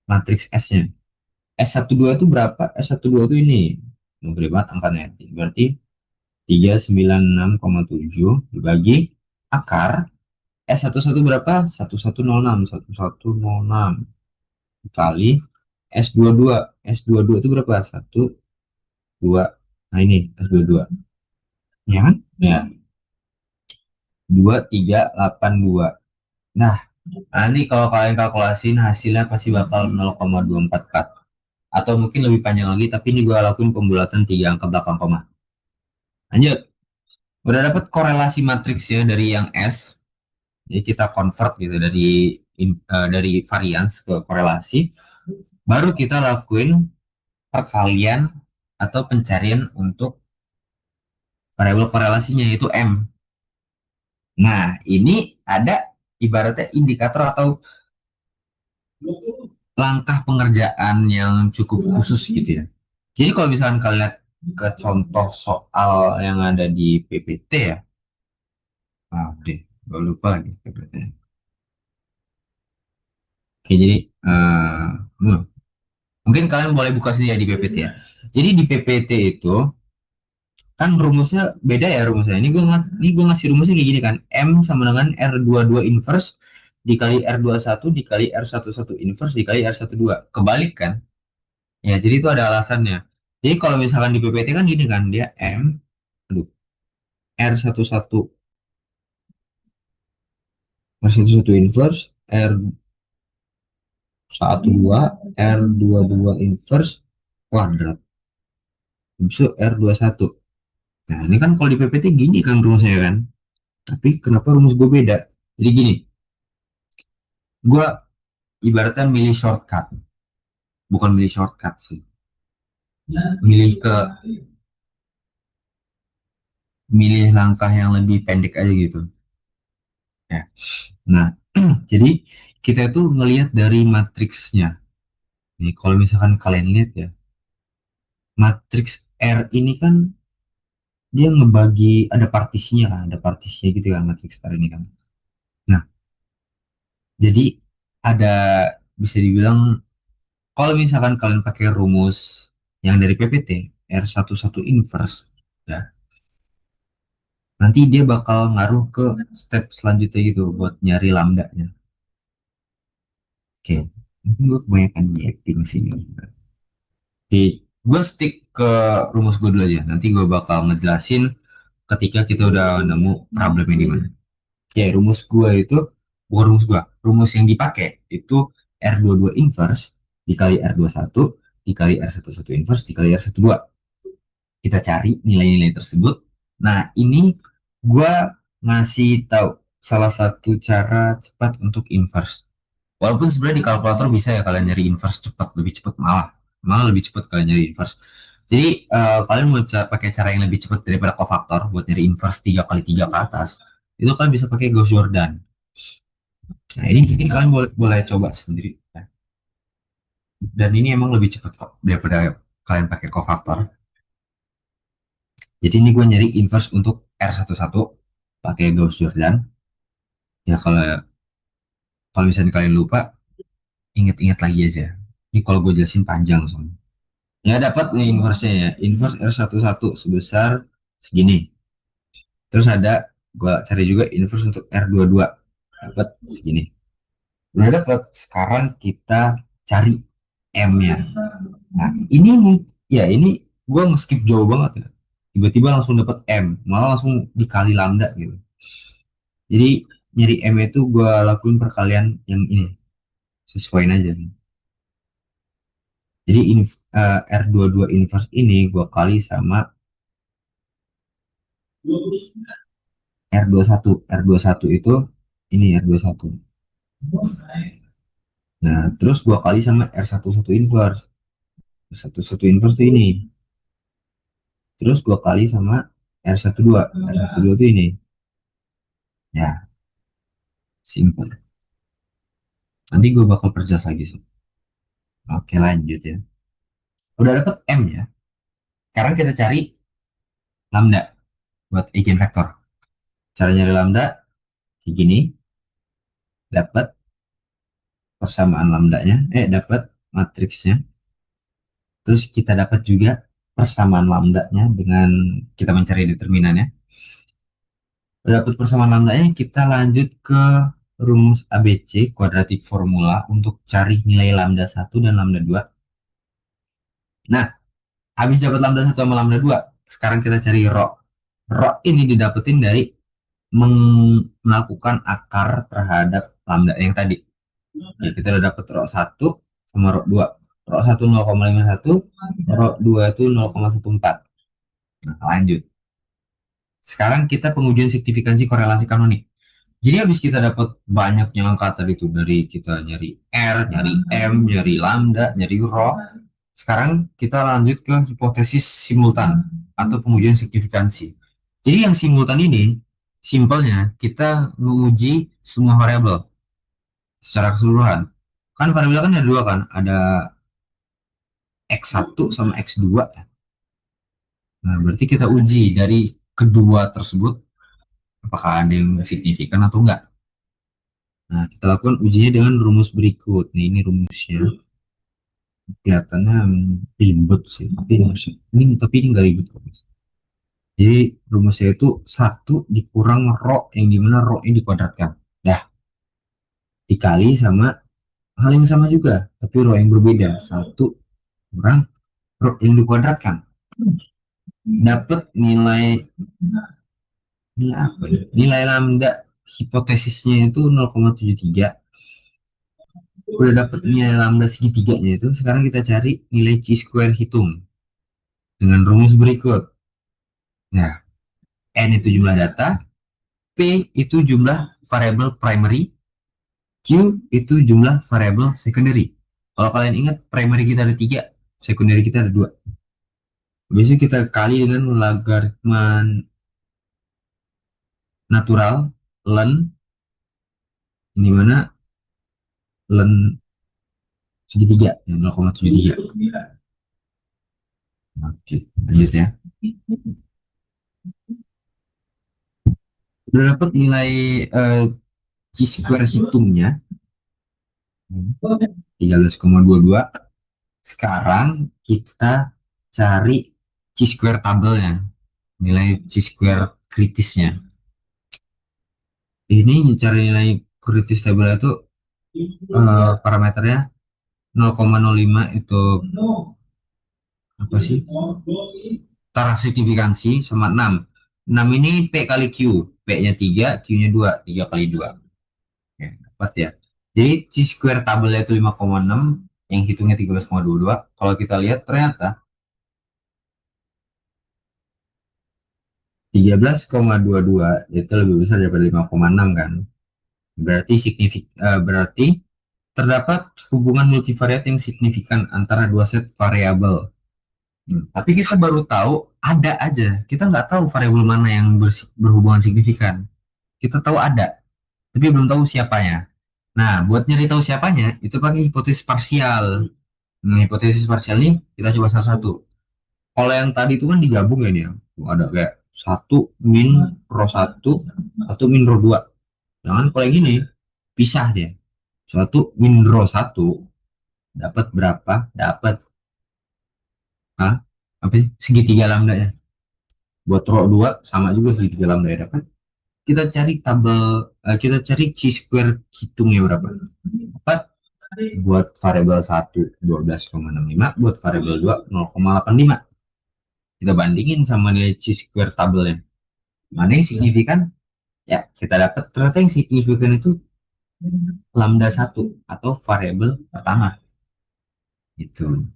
matriks S-nya. S12 itu berapa? S12 itu ini. Gede banget angkanya. Berarti 396,7 dibagi akar S11 berapa? 1106 kali S22. S22 itu berapa? 2. Nah ini S22. Ya kan? Ya. 2382. Nah, nanti kalau kalian kalkulasin hasilnya pasti bakal 0,244. Atau mungkin lebih panjang lagi, tapi ini gue lakuin pembulatan 3 angka belakang koma. Lanjut. Udah dapat korelasi matriksnya dari yang S. Jadi kita convert gitu dari variance ke korelasi. Baru kita lakuin perkalian atau pencarian untuk variabel korelasinya yaitu M. Nah, ini ada ibaratnya indikator atau langkah pengerjaan yang cukup khusus gitu ya. Jadi kalau misalkan kalian lihat ke contoh soal yang ada di PPT ya. Ah, deh, gue lupa lagi PPT. Oke, jadi mungkin kalian boleh buka sendiri ya di PPT ya. Jadi di PPT itu kan rumusnya beda ya rumusnya. Ini gue ngasih rumusnya kayak gini kan. M sama dengan R22 inverse dikali R21 dikali R11 inverse dikali R12. Kebalik kan? Ya, jadi itu ada alasannya. Jadi kalau misalkan di PPT kan gini kan, dia aduh, R11 R11 inverse R12 R22 inverse kuadrat. Bisa R21. Nah, ini kan kalau di PPT gini kan rumusnya kan. Tapi kenapa rumus gue beda? Jadi gini, gue ibaratnya milih shortcut. Bukan milih shortcut sih. Milih ke milih langkah yang lebih pendek aja gitu. Ya. Nah, jadi kita tuh ngelihat dari matriksnya. Nih, kalau misalkan kalian lihat ya, matriks R ini kan dia ngebagi ada partisinya kan, ada partisinya gitu kan matriks R ini kan. Nah, jadi ada bisa dibilang kalau misalkan kalian pakai rumus yang dari PPT R11 inverse ya, nanti dia bakal ngaruh ke step selanjutnya gitu buat nyari lambdanya. Oke, mungkin gue kebanyakan di acting sini. Gue stick ke rumus gue dulu aja. Nanti gue bakal ngejelasin ketika kita udah nemu problemnya di mana. Oke, rumus gue itu bukan rumus gue. Rumus yang dipakai itu R22 inverse dikali R21 dikali R11 inverse dikali R12. Kita cari nilai-nilai tersebut. Nah, ini gue ngasih tahu salah satu cara cepat untuk inverse. Walaupun sebenarnya di kalkulator bisa ya kalian nyari inverse cepat, lebih cepat malah. Malah lebih cepat kalian nyari inverse. Jadi kalian mau pakai cara yang lebih cepat daripada cofactor buat nyari inverse 3 kali 3 ke atas, itu kalian bisa pakai Gauss Jordan. Nah, ini mungkin kalian boleh coba sendiri. Dan ini emang lebih cepat kok daripada kalian pakai cofactor. Jadi ini gue nyari inverse untuk R11 pakai Gauss Jordan. Ya kalau kalau misalnya kalian lupa, inget-inget lagi aja. Ini kalau gue jelasin panjang soalnya. Ya dapat nih inverse-nya ya. Inverse R11 sebesar segini. Terus ada gue cari juga inverse untuk R22. Dapat segini. Udah dapat. Sekarang kita cari M-nya. Nah, ini gue nge-skip jauh banget ya. Tiba-tiba langsung dapat M, malah langsung dikali lambda gitu. Jadi nyari M itu gue lakuin perkalian yang ini, sesuaiin aja. Jadi R22 inverse ini gue kali sama R21. R21 itu ini R21. Nah, terus gue kali sama R11 inverse. R11 inverse itu ini. Terus gue kali sama R12. R12 itu ini. Ya, simple. Nanti gue bakal perjelas lagi sih. Oke, lanjut ya. Udah dapet M ya. Sekarang kita cari lambda buat eigenvektor. Cara nyari lambda kayak gini. Dapat persamaan lambdanya, dapat matriksnya. Terus kita dapat juga persamaan lambdanya dengan kita mencari determinannya. Udah dapat persamaan lambdanya, kita lanjut ke rumus ABC, quadratic formula, untuk cari nilai lambda 1 dan lambda 2. Nah, habis dapat lambda 1 sama lambda 2, sekarang kita cari rho. Rho ini didapetin dari melakukan akar terhadap lambda yang tadi. Ya, kita udah dapat rho 1 sama rho 2. Rho 1 0,51, rho 2 itu 0,14. Nah, lanjut. Sekarang kita pengujian signifikansi korelasi kanonik. Jadi habis kita dapat banyaknya angka tadi tuh, dari kita nyari R, nyari M, nyari lambda, nyari rho. Sekarang kita lanjut ke hipotesis simultan atau pengujian signifikansi. Jadi yang simultan ini, simpelnya kita menguji semua variabel secara keseluruhan. Kan variabel kan ada dua kan, ada X1 sama X2. Nah, berarti kita uji dari kedua tersebut apakah ada yang signifikan atau enggak. Nah, kita lakukan ujinya dengan rumus berikut. Nih, ini rumusnya. Kelihatannya ribet sih, tapi ini nggak ribet kok. Jadi rumusnya itu 1 dikurang rho, yang dimana rho ini dikuadratkan. Dah, dikali sama hal yang sama juga, tapi rho yang berbeda. 1 kurang rho yang dikuadratkan. Dapat nilai apa ya? Nilai lambda hipotesisnya itu 0,73. Udah dapat nilai lambda segitiganya itu, sekarang kita cari nilai chi square hitung dengan rumus berikut. Nah, n itu jumlah data, p itu jumlah variabel primary, q itu jumlah variabel secondary. Kalau kalian ingat, primary kita ada 3, secondary kita ada 2. Biasanya kita kali dengan logaritma natural ln, di mana ln segitiga ya, 0,73. Oke, lanjut ya. Udah dapat nilai chi square hitungnya 13,22. Sekarang kita cari chi square tabelnya, nilai chi square kritisnya. Ini cari nilai kritis tabel itu parameternya 0,05 itu apa sih? Taraf signifikansi sama 6. 6 ini P kali Q. P-nya 3, Q-nya 2. 3 kali 2. Oke, dapat ya. Jadi C-square tabelnya itu 5,6, yang hitungnya 13,22. Kalau kita lihat ternyata 13,22 itu lebih besar daripada 5,6 kan. Berarti terdapat hubungan multivariat yang signifikan antara dua set variabel. Tapi kita baru tahu ada aja. Kita nggak tahu variabel mana yang berhubungan signifikan. Kita tahu ada, tapi belum tahu siapanya. Nah, buat nyari tahu siapanya, itu pakai hipotesis parsial. Hipotesis parsial ini kita coba satu-satu. Kalau yang tadi itu kan digabung ya nih ya. Ada kayak satu min rho satu, satu min rho dua. Jangan kalau yang ini pisah dia. Satu min rho satu dapat berapa? Dapat apa sih? Segitiga lambdanya. Buat rho 2 sama juga segitiga lambda ya dapat. Kita cari chi square hitungnya berapa? 4. Buat variabel 1 12,65, buat variabel 2 0,85. Kita bandingin sama nilai chi square tabelnya. Mana yang signifikan? Ya, kita dapat ternyata yang signifikan itu lambda 1 atau variabel pertama. Itu.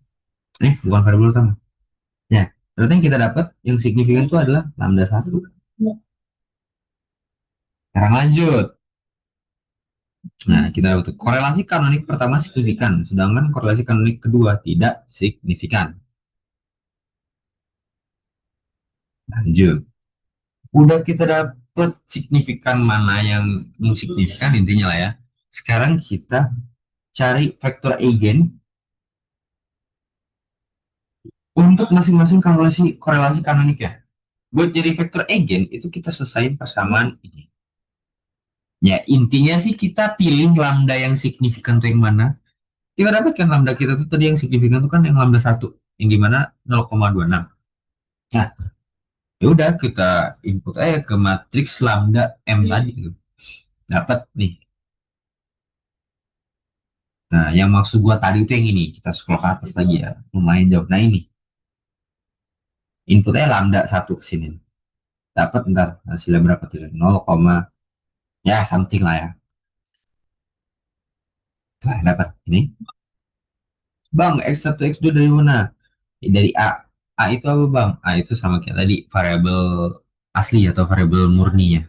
Bukan variabel pertama. Ya, ternyata yang kita dapat yang signifikan itu adalah lambda 1. Sekarang lanjut. Nah, kita dapat korelasi kanonik pertama signifikan, sedangkan korelasi kanonik kedua tidak signifikan. Lanjut. Udah kita dapat signifikan mana yang signifikan intinya lah ya. Sekarang kita cari vektor eigen untuk masing-masing korelasi kanonik ya. Buat jadi vektor eigen itu kita selesaiin persamaan ini. Ya, intinya sih kita pilih lambda yang signifikan tuh yang mana. Kita dapatkan lambda kita tuh tadi yang signifikan tuh kan yang lambda 1, yang dimana 0,26. Nah, ya udah kita input aja ke matriks lambda M tadi gitu. Dapat nih. Nah, yang maksud gua tadi itu yang ini. Kita scroll ke atas lagi ya. Lumayan jauh. Nah, ini. Inputnya lambda 1 ke sini. Dapat ntar hasilnya berapa tuh? 0, ya something lah ya. Nah, dapat ini. Bang, X1, X2 dari mana? Dari A. A itu apa bang? A itu sama kayak tadi variabel asli atau variabel murninya.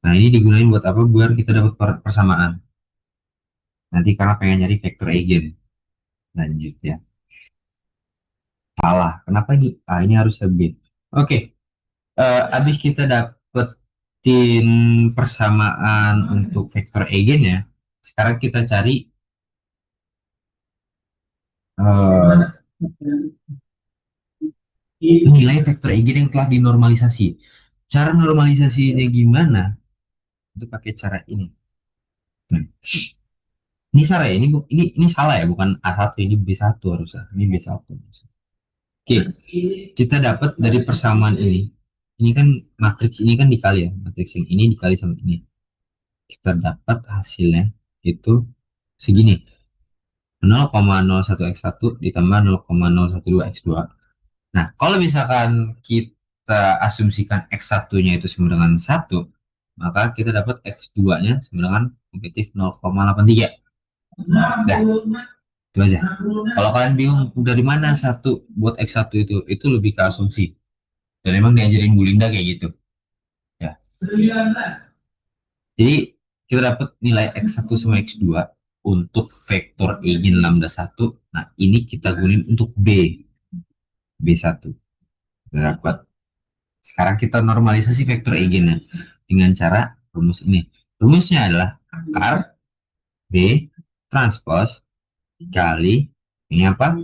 Nah, ini digunain buat apa? Biar kita dapat persamaan. Nanti karena pengen nyari vektor eigen. Lanjut ya. Salah. Kenapa ini? Ini harus B. Oke. Habis kita dapetin persamaan untuk vektor eigen ya. Sekarang kita cari uh, nilai vektor eigen yang telah dinormalisasi. Cara normalisasinya gimana? Itu pakai cara ini. Nah, ini salah ya, ini salah ya, bukan A1, ini B1 harusnya. Ini B1. Oke, kita dapat dari persamaan ini. Ini kan matriks ini kan dikali ya, matriks yang ini dikali sama ini. Kita dapat hasilnya itu segini. 0,01x1 ditambah 0,012x2. Nah, kalau misalkan kita asumsikan x1-nya itu sama dengan 1, maka kita dapat x2-nya sama dengan negatif 0,83. Nah, itu aja. Kalau kalian bingung dari mana satu buat x1 itu lebih ke asumsi. Dan emang diajarin Bu Linda kayak gitu. Ya. Jadi kita dapat nilai x1 sama x2 untuk vektor eigen lambda 1. Nah, ini kita gunain untuk B1. Dapat. Sekarang kita normalisasi vektor eigennya dengan cara rumus ini. Rumusnya adalah akar B transpos kali ini apa?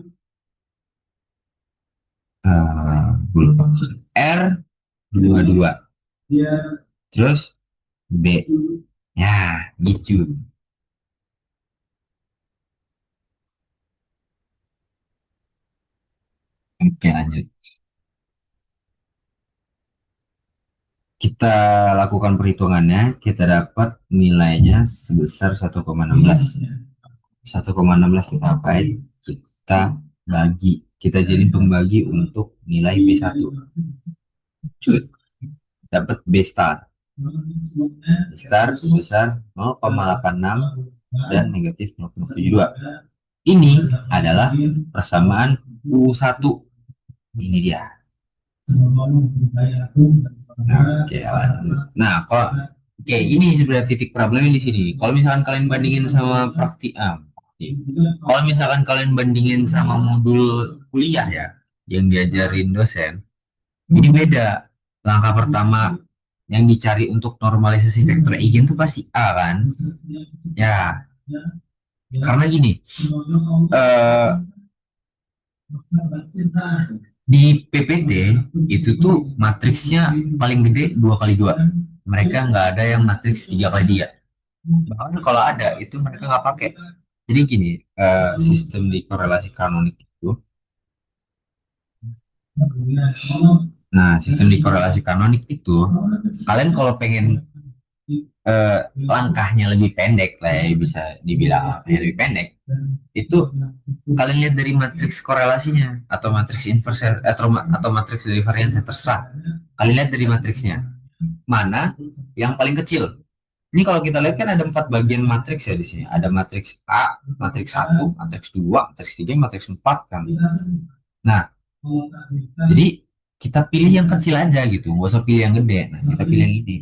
R22. Terus B. Ya, gitu. Oke, lanjut. Kita lakukan perhitungannya, kita dapat nilainya sebesar 1,16. 1,16 kita apain? Kita bagi kita jadi pembagi untuk nilai B1. Cut, dapat B star. B star sebesar 0,86 dan negatif 0,72. Ini adalah persamaan U1. Ini dia. Nah, oke, lanjut. Nah, oke, ini sebenarnya titik problemnya di sini. Kalau misalkan kalian bandingin sama kalau misalkan kalian bandingin sama modul kuliah ya, yang diajarin dosen, ini beda. Langkah pertama yang dicari untuk normalisasi vektor eigen itu pasti A kan? Ya, karena gini, eh, di PPT itu tuh matriksnya paling gede 2 kali 2. Mereka nggak ada yang matriks 3 kali 3. Bahkan kalau ada itu mereka nggak pakai. Jadi gini, sistem di korelasi kanonik itu. Nah, sistem di korelasi kanonik itu, kalian kalau pengen langkahnya lebih pendek lah ya, bisa dibilang langkahnya lebih pendek, itu kalian lihat dari matriks korelasinya atau matriks inverse atau matriks dari variansi terserah. Kalian lihat dari matriksnya mana yang paling kecil. Ini kalau kita lihat kan ada 4 bagian matriks ya di sini. Ada matriks A, matriks 1, matriks 2, matriks 3, matriks 4 kan. Nah, jadi kita pilih yang kecil aja gitu, nggak usah pilih yang gede. Nah, kita pilih yang ini.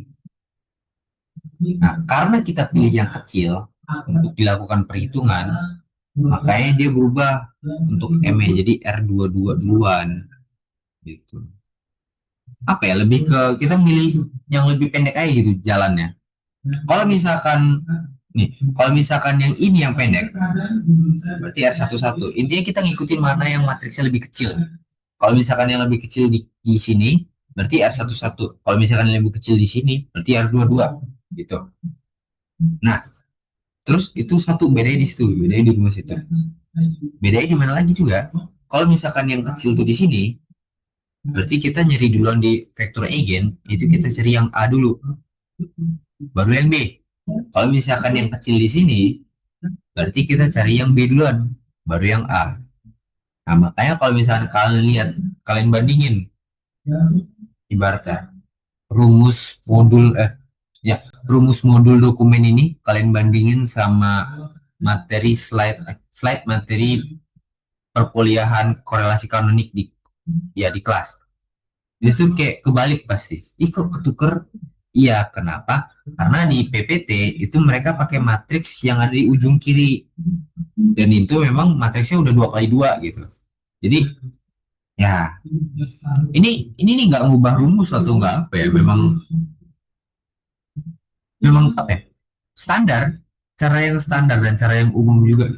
Nah, karena kita pilih yang kecil untuk dilakukan perhitungan, makanya dia berubah untuk M-nya jadi R22 gitu. Apa ya, lebih ke kita milih yang lebih pendek aja gitu jalannya. Kalau misalkan kalau misalkan yang ini yang pendek, berarti R11. Intinya kita ngikutin mana yang matriksnya lebih kecil. Kalau misalkan yang lebih kecil di sini, berarti R11. Kalau misalkan yang lebih kecil di sini, berarti R22 gitu. Nah, terus itu satu bedanya di situ, bedanya di rumus itu. Bedanya di mana lagi juga? Kalau misalkan yang kecil tuh di sini, berarti kita nyari duluan di vektor eigen, itu kita cari yang A dulu, baru yang B. Kalau misalkan yang kecil di sini, berarti kita cari yang B duluan, baru yang A. Nah, makanya kalau misalkan kalian lihat, kalian bandingin, ibaratnya rumus modul dokumen ini kalian bandingin sama materi slide materi perkuliahan korelasi kanonik di kelas. Justru kayak kebalik pasti. Kok ketuker? Iya, kenapa? Karena di PPT itu mereka pakai matriks yang ada di ujung kiri. Dan itu memang matriksnya udah 2 kali 2 gitu. Jadi ya ini nih nggak ngubah rumus atau nggak apa ya, memang apa ya, standar, cara yang standar dan cara yang umum juga.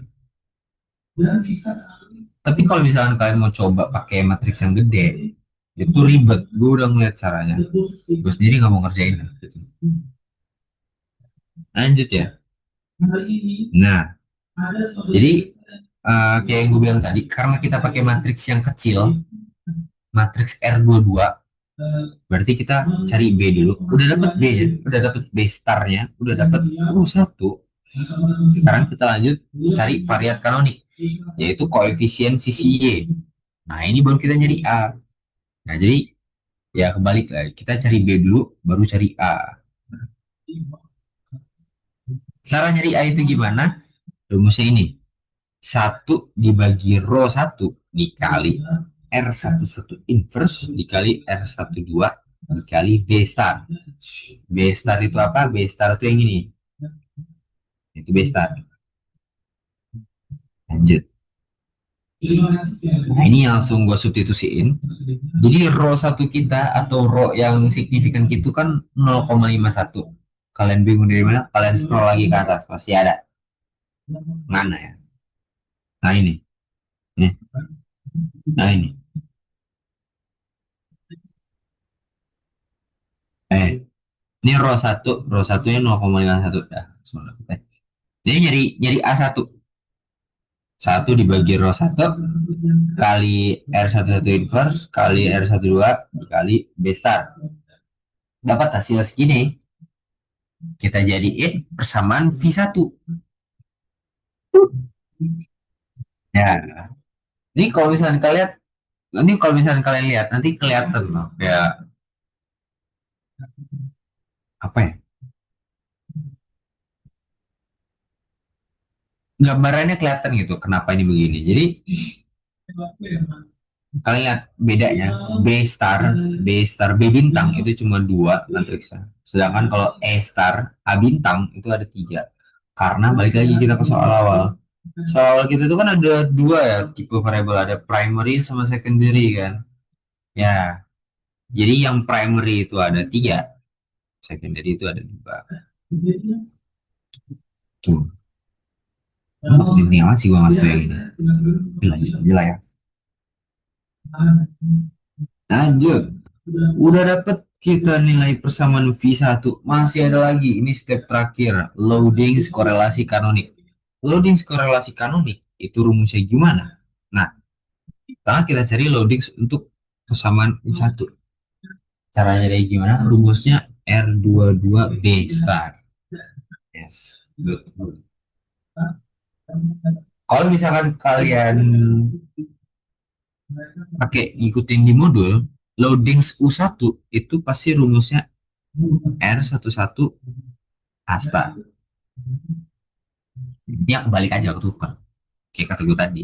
Tapi kalau misalkan kalian mau coba pakai matriks yang gede, itu ribet. Gue udah ngeliat caranya, gue sendiri nggak mau ngerjain gitu. Lanjut ya. Nah, jadi kayak yang gue bilang tadi, karena kita pakai matriks yang kecil, matriks R22, berarti kita cari B dulu. Udah dapet B ya, udah dapet B starnya, udah dapet U1. Sekarang kita lanjut cari variat kanonik, yaitu koefisien sisi Y. Nah, ini baru kita nyari A. Nah, jadi ya kebalik lah. Kita cari B dulu, baru cari A. Cara nyari A itu gimana? Rumusnya ini. 1 dibagi rho 1 dikali R11 inverse dikali R12 dikali B star. B star itu apa? B star itu yang ini. Itu B star. Lanjut. Nah, ini langsung gue substitusiin. Jadi rho 1 kita atau rho yang signifikan itu kan 0,51. Kalian bingung dari mana? Kalian scroll lagi ke atas, pasti ada. Mana ya? Nah, ini. Nih. Nah, ini. Ini rho 1-nya 0,51. Nah, jadi nyari A1. 1 dibagi rho 1 kali R11 inverse kali R12 dikali B star. Dapat hasil segini. Kita jadiin persamaan V1. Ya, Ini kalau misalnya kalian, ini kalau misalnya kalian lihat nanti kelihatan loh kayak apa ya? Gambarannya kelihatan gitu kenapa ini begini. Jadi kalian lihat bedanya B bintang itu cuma dua matriksnya. Sedangkan kalau E star A bintang itu ada tiga. Karena balik lagi kita ke soal awal. Soal awal kita itu kan ada dua ya tipe variabel, ada primary sama secondary kan. Ya, jadi yang primary itu ada tiga, secondary itu ada dua. Tuh, ini amat sih gua nggak setuju yang ini. Lanjut aja lah ya. Lanjut. Udah dapet kita nilai persamaan V1. Masih ada lagi. Ini step terakhir. Loading korelasi kanonik. Loading korelasi kanonik itu rumusnya gimana? Nah, pertama kita cari loading untuk persamaan V1. Caranya dari gimana? Rumusnya R22B star. Yes, good. Kalau misalkan kalian pakai ikutin di modul, loading U1 itu pasti rumusnya R11 Asta. Ya kebalik aja ke tukar. Kayak kata gue tadi.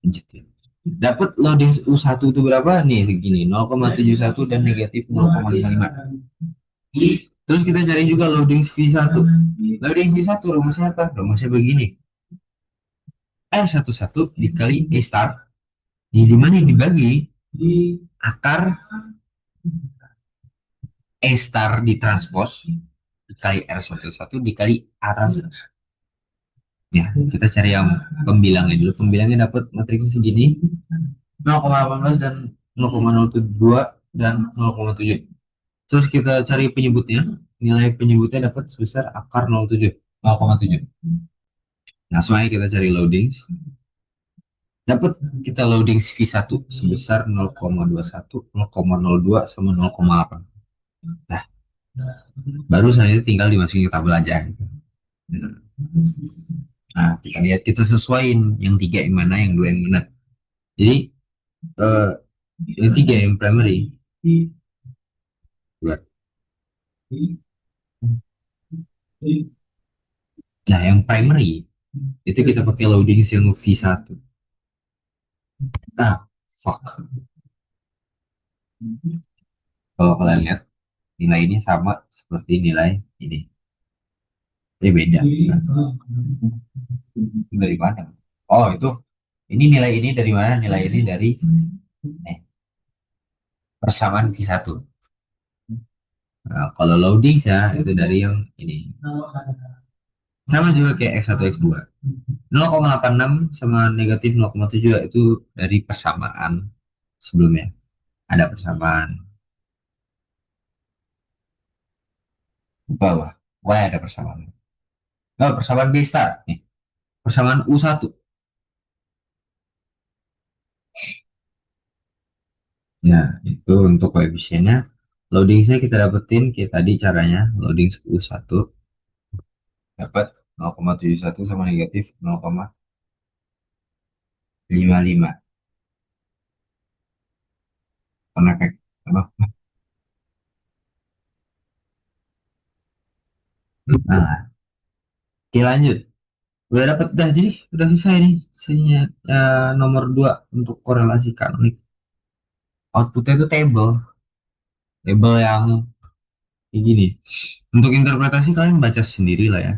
Lanjut ya. Dapat loading U1 itu berapa? Nih segini, 0,71 dan negatif 0,55. Terus kita cari juga loading V1. Loading V1 rumusnya apa? Rumusnya begini. R11 dikali E star. Ini dimana dibagi akar E star ditranspos dikali R11 dikali A transpos. Ya, kita cari yang pembilangnya dulu. Pembilangnya dapat matriksnya segini. 0,18 dan 0,02 dan 0,7. Terus kita cari penyebutnya. Nilai penyebutnya dapat sebesar akar 0,7. 0,7. Nah, semuanya kita cari loadings. Dapat kita loadings V1 sebesar 0,21, 0,02 sama 0,8. Nah, baru saya tinggal dimasukin ke tabel aja. Nah, kita lihat kita sesuaiin yang tiga yang mana, yang dua yang mana. Jadi eh, yang tiga yang primary. Nah, yang primary itu kita pakai loading yang V1. Ah, fuck. Kalau kalian lihat nilai ini sama seperti nilai ini. Beda. Dari mana? Oh, itu. Ini nilai ini dari mana? Nilai ini dari persamaan V1. Nah, kalau loading ya itu dari yang ini. Sama juga kayak X1, X2. 0,86 sama negatif 0,7 itu dari persamaan sebelumnya. Ada persamaan bawah. Y ada persamaan. Oh, persamaan B star. Nih. Persamaan U1. Ya, itu untuk koefisiennya. Loading saya kita dapetin kayak tadi caranya. Loading U1 dapat 0,71 sama negatif 0,55. Karena kayak apa? Nah, oke lanjut. Udah dapat dah, jadi udah selesai nih. Saya nomor 2 untuk korelasi kanonik. Outputnya itu table. Table yang kayak gini. Untuk interpretasi kalian baca sendiri lah ya.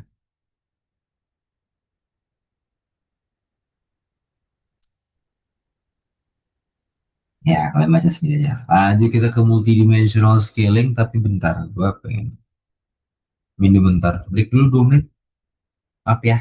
Ya, kalian baca sendiri aja. Lanjut kita ke multidimensional scaling, tapi bentar. Gua pengen minum bentar. Break dulu 2 menit. Maaf ya.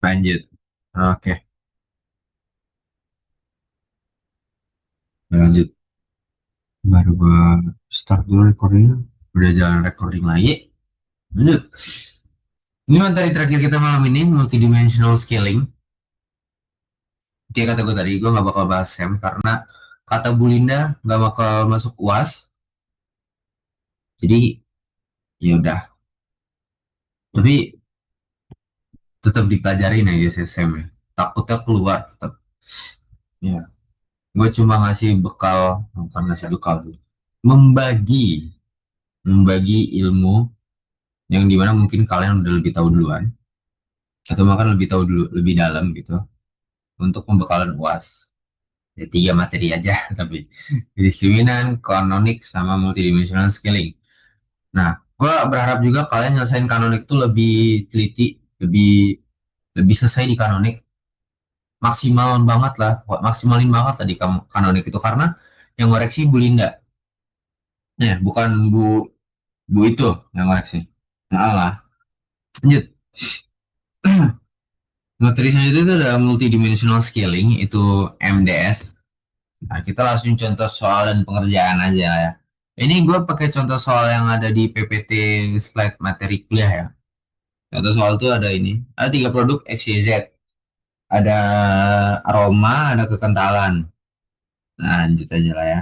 Lanjut. Oke, lanjut. Baru gua start dulu recording. Udah jalan recording lagi. Lanjut. Ini materi terakhir kita malam ini, multidimensional scaling. Kayak kata gue tadi, gue nggak bakal bahas SEM karena kata Bu Linda nggak bakal masuk UAS. Jadi ya udah. Tapi tetap dipelajarin ya guys SEM ya. Takutnya keluar tetap. Ya. Gue cuma ngasih bekal, bukan ngasih bekal sih. Membagi, membagi ilmu yang dimana mungkin kalian udah lebih tahu duluan atau bahkan lebih tahu dulu lebih dalam gitu untuk pembekalan UAS. Ya, tiga materi aja tapi diskriminan, kanonik, sama multidimensional scaling. Nah, gue berharap juga kalian nyelesain kanonik itu lebih teliti, lebih lebih selesai di kanonik, maksimal banget lah, maksimalin banget lah di kanonik itu karena yang ngoreksi Bu Linda, ya bukan Bu itu yang ngoreksi. Nah lah, lanjut. Materi selanjutnya itu ada multidimensional scaling, itu MDS. Nah, kita langsung contoh soal dan pengerjaan aja ya. Ini gue pakai contoh soal yang ada di PPT slide materi kuliah ya. Contoh soal itu ada ini, ada tiga produk X, Y, Z. Ada aroma, ada kekentalan. Nah, lanjut aja lah ya.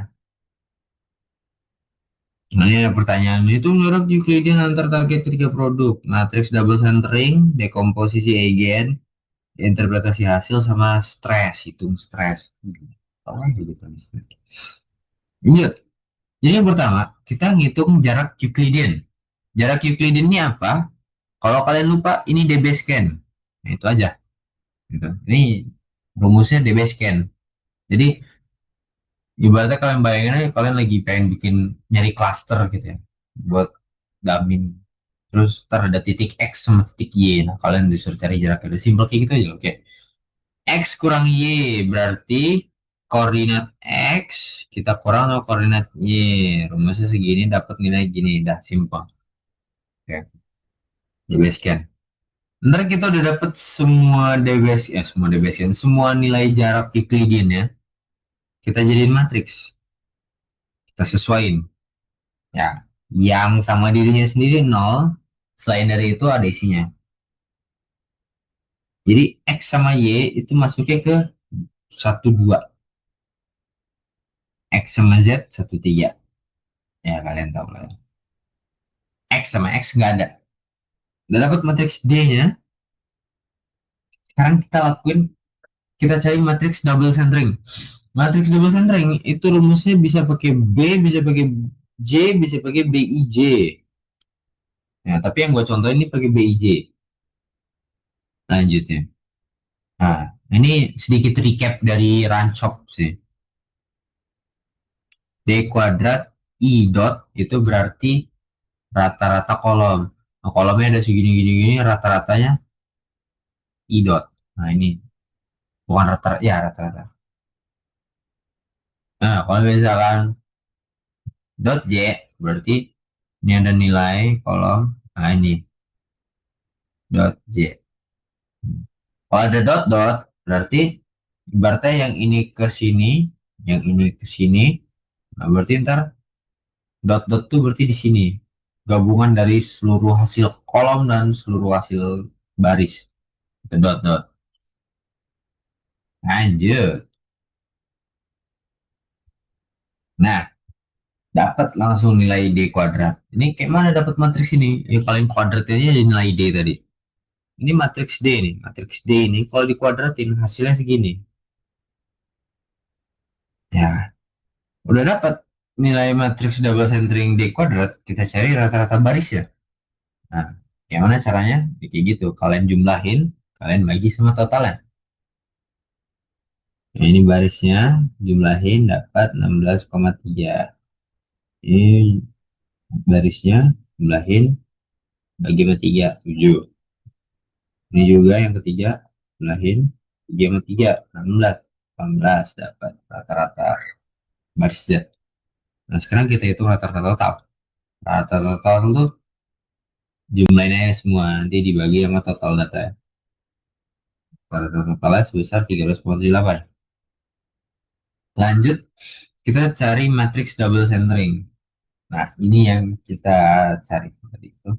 Nah, ini ada pertanyaan. Itu menurut Euclidean antar target tiga produk. Matriks double centering, dekomposisi eigen, interpretasi hasil, sama stres. Hitung stres. Oh, gitu. Lanjut. Jadi yang pertama, kita ngitung jarak Euclidean. Jarak Euclidean ini apa? Kalau kalian lupa, ini DB scan. Nah, itu aja. Gitu. Ini rumusnya DB scan. Jadi ibaratnya kalian bayangin aja kalian lagi pengen bikin nyari cluster gitu ya buat damin, terus ntar ada titik X sama titik Y, nah kalian disuruh cari jaraknya, udah simpel kayak gitu aja. Oke, X kurang Y berarti koordinat X kita kurang sama koordinat Y, rumusnya segini dapat nilai gini, dah simpel. Oke, dibasecamp. Ntar kita udah dapet semua DBS, ya semua DBS kan, semua nilai jarak Euclidean ya, kita jadiin matriks, kita sesuaiin. Ya, yang sama dirinya sendiri nol, selain dari itu ada isinya. Jadi X sama Y itu masuknya ke 12. X sama Z 13. Ya, kalian tahu lah. X sama X nggak ada. Udah dapat matriks D-nya. Sekarang kita lakuin, kita cari matriks double centering. Matriks double centering itu rumusnya bisa pakai B, bisa pakai J, bisa pakai BIJ. Ya, tapi yang gue contohin ini pakai BIJ. Lanjutnya. Nah, ini sedikit recap dari Ranchop sih. D kuadrat I dot itu berarti rata-rata kolom. Nah, kolomnya ada segini gini gini, rata-ratanya I dot. Nah, ini bukan rata-rata, ya rata-rata. Nah, kalau misalkan dot J berarti ini ada nilai kolom. Nah, ini dot J. Kalau ada dot dot berarti ibaratnya yang ini ke sini, yang ini ke sini. Nah, berarti ntar dot dot tuh berarti di sini. Gabungan dari seluruh hasil kolom dan seluruh hasil baris. Itu dot dot. Lanjut. Nah, dapat langsung nilai D kuadrat. Ini kayak mana dapat matriks ini? Ya paling kuadratnya aja nilai D tadi. Ini matriks D nih. Matriks D ini kalau dikuadratin hasilnya segini. Ya, udah dapat nilai matriks double centering D kuadrat. Kita cari rata-rata baris ya. Nah, yang mana caranya? Ya, kayak gitu. Kalian jumlahin, kalian bagi sama totalnya. Nah, ini barisnya, jumlahin dapat 16,3. Ini barisnya, jumlahin, bagi sama 3, 7. Ini juga yang ketiga, jumlahin 3 sama 3, 16. 18 dapat rata-rata baris Z. Nah, sekarang kita hitung rata-rata total. Rata-rata total itu jumlahnya semua, nanti dibagi sama total data. Kuadrat kepala sebesar 13,78. Lanjut, kita cari matriks double centering. Nah, ini yang kita cari tadi itu.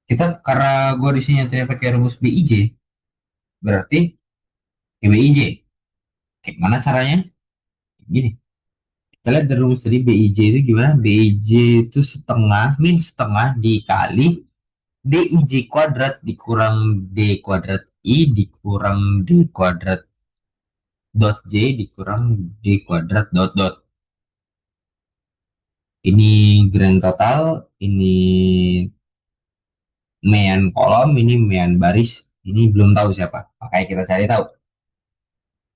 Kita karena gue di sini nyatunya pakai rumus BIJ, berarti BIJ. Gimana caranya? Gini, kita lihat dari rumus tadi BIJ itu gimana? BIJ itu setengah, min setengah dikali DIJ kuadrat dikurang D kuadrat I dikurang D kuadrat dot J dikurang D kuadrat dot dot. Ini grand total, ini mean kolom, ini mean baris, ini belum tahu siapa. Makanya kita cari tahu.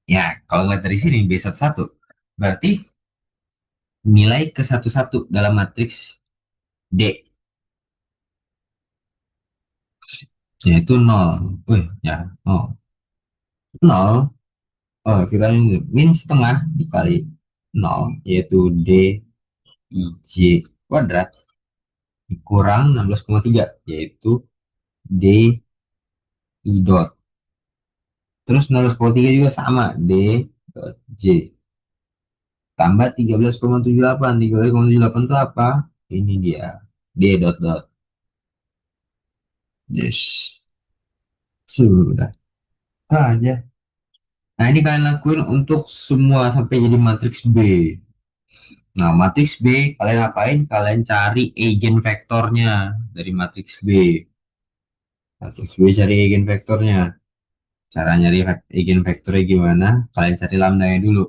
Ya, kalau ngeliat dari sini B11 berarti nilai ke satu dalam matriks D yaitu nol. Wih, ya, nol. Nol. Oh, kita ini min setengah dikali nol yaitu D I J kuadrat dikurang 16,3 yaitu D I dot. Terus 16,3 juga sama D dot J tambah 13,78. 13,78 itu apa? Ini dia D dot dot. Yes. Sudah aja. Nah, ini kalian lakuin untuk semua sampai jadi matriks B. Nah, matriks B kalian apain? Kalian cari eigenvektornya dari matriks B. Matriks B cari eigenvektornya. Cara nyari eigenvektornya gimana? Kalian cari lambdanya dulu.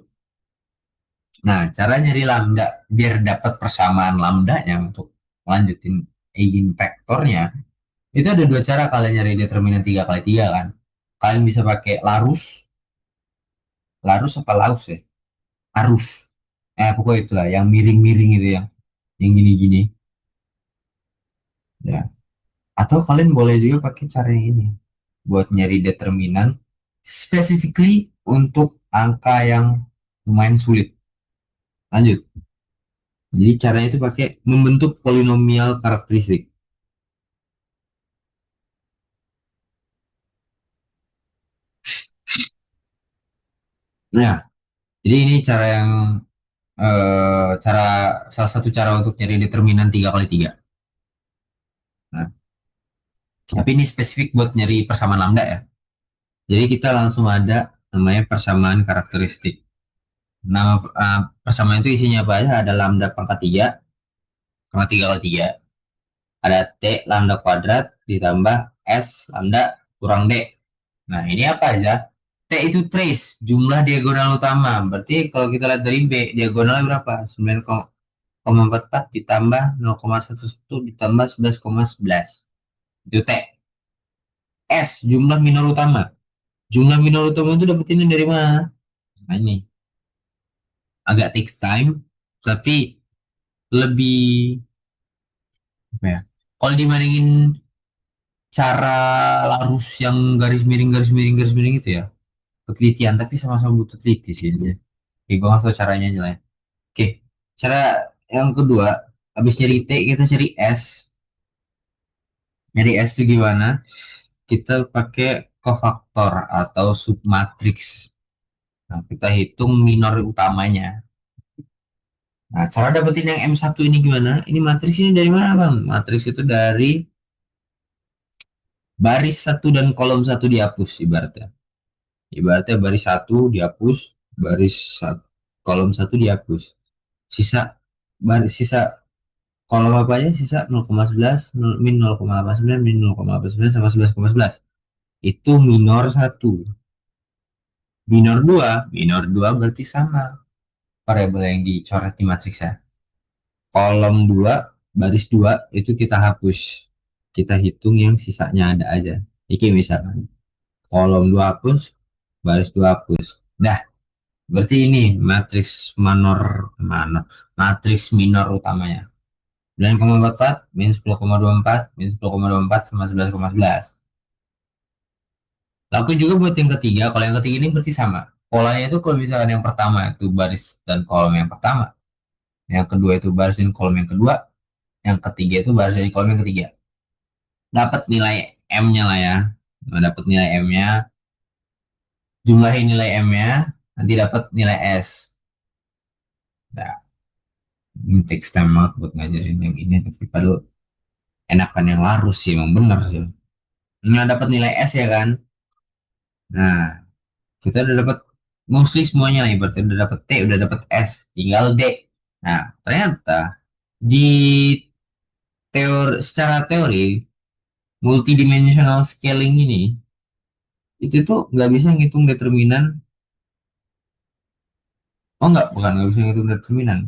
Nah, cara nyari lambda biar dapat persamaan lambdanya untuk lanjutin eigenvektornya, itu ada dua cara kalian nyari determinan 3 kali 3 kan. Kalian bisa pakai larus. Larus apa laus ya? Arus. Pokoknya itulah yang miring-miring itu yang gini-gini. Ya. Atau kalian boleh juga pakai cara yang ini buat nyari determinan specifically untuk angka yang lumayan sulit. Lanjut. Jadi caranya itu pakai membentuk polinomial karakteristik. Nah, jadi ini cara yang cara salah satu cara untuk nyari determinan 3 kali 3. Nah, tapi ini spesifik buat nyari persamaan lambda ya. Jadi kita langsung ada namanya persamaan karakteristik. Nama persamaan itu isinya apa aja? Ada lambda pangkat 3 sama 3 kali 3. Ada T lambda kuadrat ditambah S lambda kurang D. Nah, ini apa aja? T itu trace, jumlah diagonal utama. Berarti kalau kita lihat dari B, diagonalnya berapa? 9,44 ditambah 0,11 ditambah 11,11. Itu T. S, jumlah minor utama. Jumlah minor utama itu dapetinnya dari mana? Nah, ini. Agak takes time, tapi lebih apa ya? Kalau dibandingin cara larus yang garis miring garis miring itu ya, penelitian tapi sama-sama butuh teliti sih ini. Oke, gue ngasih tau caranya aja lah ya. Oke, cara yang kedua, habis nyari T kita cari S. Nyari S itu gimana? Kita pakai kofaktor atau submatriks. Nah, kita hitung minor utamanya. Nah, cara dapetin yang M1 ini gimana? Ini matriks ini dari mana, Bang? Matriks itu dari baris satu dan kolom satu dihapus ibaratnya. Ibaratnya baris satu dihapus, baris satu, kolom satu dihapus. Sisa baris sisa kolom apa aja? Sisa 0,11, min 0,89, min 0,89 sama 11,11. Itu minor satu. Minor 2 berarti sama variabel yang dicoret di matriksnya. Kolom 2 baris 2 itu kita hapus. Kita hitung yang sisanya ada aja. Iki misalkan kolom 2 hapus, baris 2 hapus. Nah, berarti ini matriks matriks minor utamanya. 9,44 min 10,24 min 10,24 sama 11,11. Laku juga buat yang ketiga. Kalau yang ketiga ini berarti sama. Polanya itu kalau misalkan yang pertama itu baris dan kolom yang pertama, yang kedua itu baris dan kolom yang kedua, yang ketiga itu baris dan kolom yang ketiga. Dapat nilai M-nya lah ya. Nah, dapat nilai M-nya jumlahin nilai M-nya, nanti dapat nilai S. Nah, ini takes time banget buat ngajarin yang ini, tapi padahal enakan yang larus sih, emang bener sih. Nggak dapat nilai S ya kan? Nah, kita udah dapat mostly semuanya nih, berarti udah dapat T, udah dapat S, tinggal D. Nah, ternyata di secara teori multidimensional scaling ini itu tuh nggak bisa ngitung determinan. Oh enggak, bukan nggak bisa ngitung determinan.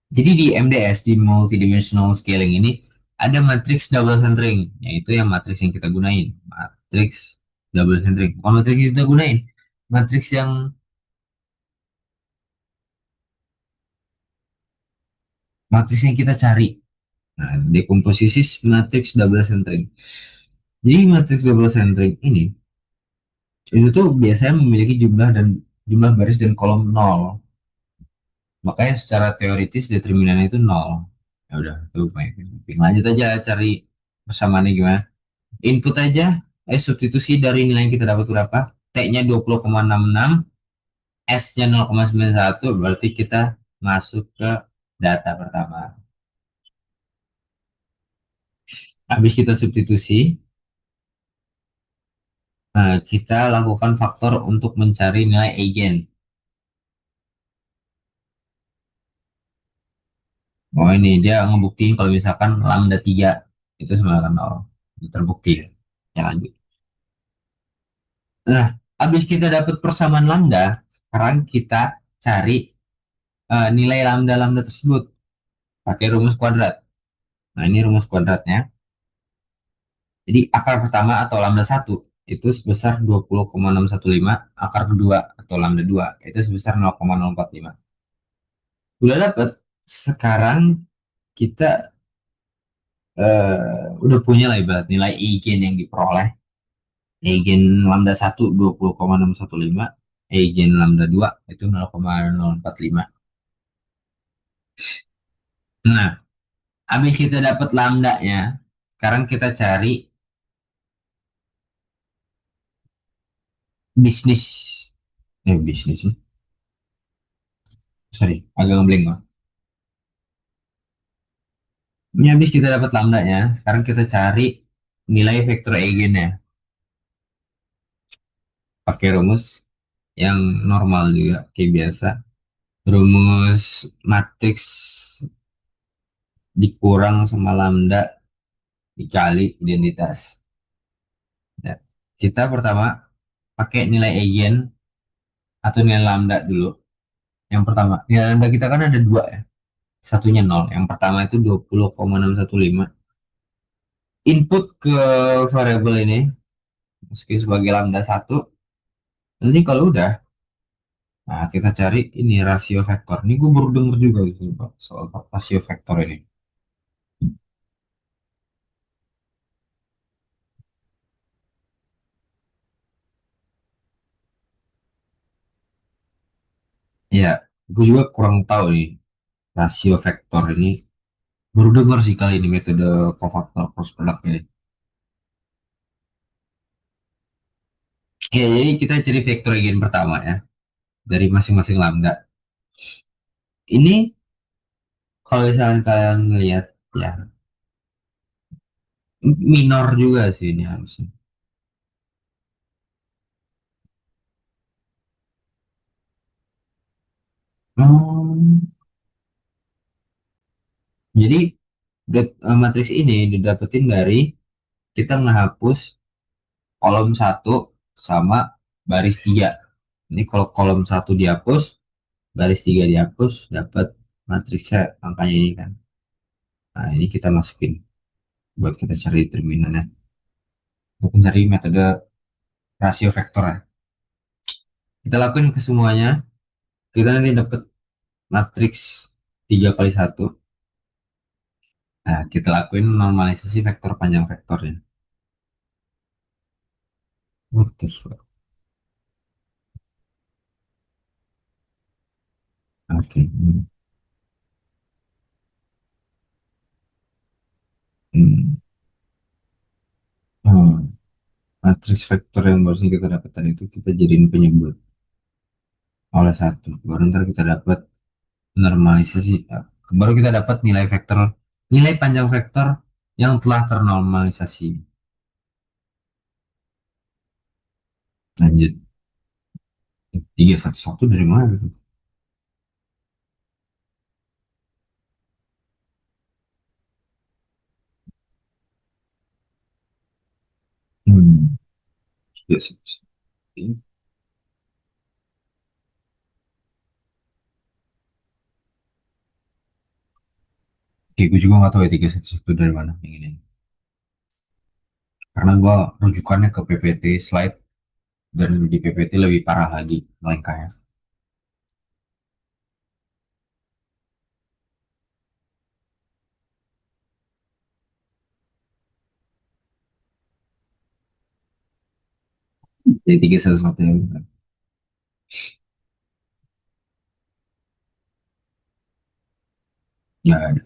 Jadi di MDS, di multidimensional scaling ini ada matriks double centering, yaitu yang matriks yang kita gunain, matriks double centering. Bukan matriks yang kita gunain, matriks yang kita cari. Nah, dekomposisi matriks double centering. Jadi matriks double centering ini itu tuh biasanya memiliki jumlah baris dan kolom nol. Makanya secara teoritis determinannya itu nol. Ya udah, tuh lanjut aja cari persamaannya gimana. Input aja, substitusi dari nilai yang kita dapat berapa? T-nya 20,66, S-nya 0,91, berarti kita masuk ke data pertama. Habis kita substitusi, kita lakukan faktor untuk mencari nilai eigen. Oh ini dia ngebuktiin kalau misalkan lambda 3 itu sama dengan 0. Itu terbukti. Ya lanjut. Nah, habis kita dapat persamaan lambda, sekarang kita cari nilai lambda-lambda tersebut pakai rumus kuadrat. Nah, ini rumus kuadratnya. Jadi akar pertama atau lambda satu itu sebesar 20,615, akar kedua atau lambda 2 itu sebesar 0,045. Udah dapat, sekarang kita udah punya lah ibarat nilai eigen yang diperoleh. Eigen lambda 1 20,615, eigen lambda 2 itu 0,045. Nah, habis kita dapat lambdanya, sekarang kita cari bisnis. Bisnis sih. Sorry, agak ngeblank. Ini habis kita dapat lambdanya, sekarang kita cari nilai vektor eigennya. Pakai rumus yang normal juga, kayak biasa. Rumus matriks dikurang sama lambda dikali identitas. Ya. Kita pertama pakai nilai eigen atau nilai lambda dulu. Yang pertama, nilai lambda kita kan ada dua ya. Satunya nol. Yang pertama itu 20,615. Input ke variabel ini, masukin sebagai lambda satu. Nanti kalau udah, nah, kita cari ini rasio vektor. Ini gue baru denger juga gitu, Pak, soal rasio vektor ini. Ya, gue juga kurang tahu nih rasio vektor ini. Baru denger sih kali ini metode cofactor cross product ini. Ya, jadi kita cari vektor eigen pertama ya dari masing-masing lambda. Ini kalau misalnya kalian ngelihat ya minor juga sih ini harusnya. Oh, jadi matriks ini didapetin dari kita ngehapus kolom satu sama baris tiga. Ini kalau kolom satu dihapus, baris tiga dihapus, dapat matriksnya angkanya ini kan. Nah, ini kita masukin buat kita cari determinannya. Untuk mencari metode rasio vektor ya. Kita lakuin ke semuanya, kita nanti dapat matriks 3 kali satu. Nah, kita lakuin normalisasi vektor panjang vektornya. What the fuck? Oke. Hmm. Hmm. Matriks vektor yang barusan kita dapat tadi itu kita jadiin penyebut oleh satu. Baru ntar kita dapat normalisasi. Baru kita dapat nilai vektor, nilai panjang vektor yang telah ternormalisasi. Lanjut. 311 dari mana gitu? Hmm. 311. Oke, gue juga nggak tahu ya 311 dari mana yang ini. Karena gue rujukannya ke PPT slide dan di PPT lebih parah lagi langkahnya. Jadi 311 yang nggak ada.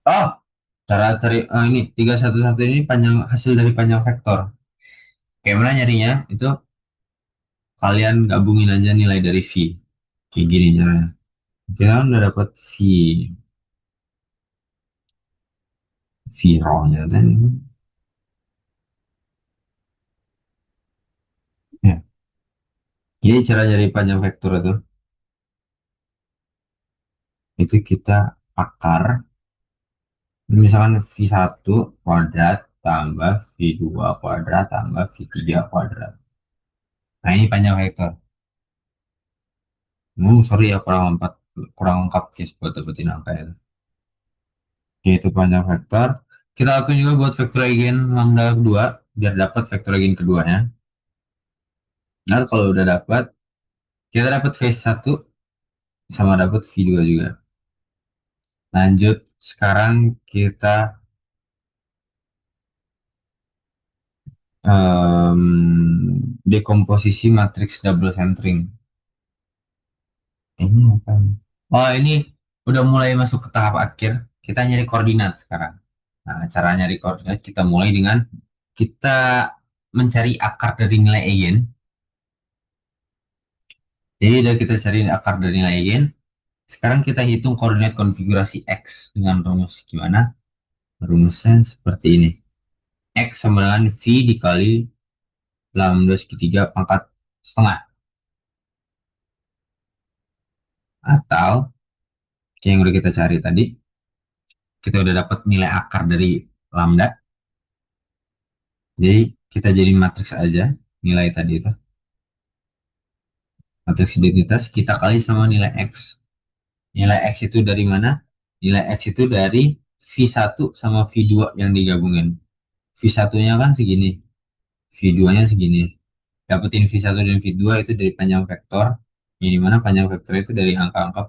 Oh, cara cari ini 311 ini panjang hasil dari panjang vektor. Kayak mana nyarinya? Itu kalian gabungin aja nilai dari V. Kayak gini caranya. Kita kan udah dapat V rohnya dan ya. Jadi cara nyari panjang vektor itu kita akar misalkan V1 kuadrat tambah V2 kuadrat tambah V3 kuadrat. Nah ini panjang vektor. Sorry ya kurang lengkap guys buat dapetin angka itu. Oke, itu panjang vektor. Kita lakukan juga buat vektor eigen lambda kedua biar dapat vektor eigen keduanya. Nah kalau udah dapat kita dapat V1 sama dapat V2 juga. Lanjut sekarang kita dekomposisi matriks double centering. Ini apa? Oh, ini udah mulai masuk ke tahap akhir. Kita nyari koordinat sekarang. Nah, cara nyari koordinat kita mulai dengan kita mencari akar dari nilai eigen. Jadi udah kita cari akar dari nilai eigen. Sekarang kita hitung koordinat konfigurasi X dengan rumus gimana? Rumusnya seperti ini. X sama dengan V dikali lambda segitiga pangkat setengah. Atau yang udah kita cari tadi, kita udah dapat nilai akar dari lambda. Jadi kita jadi matriks aja nilai tadi itu. Matriks identitas kita kali sama nilai X. Nilai X itu dari mana? Nilai X itu dari V1 sama V2 yang digabungin. V1-nya kan segini, V2-nya segini. Dapetin V1 dan V2 itu dari panjang vektor, yang dimana panjang vektor itu dari angka-angka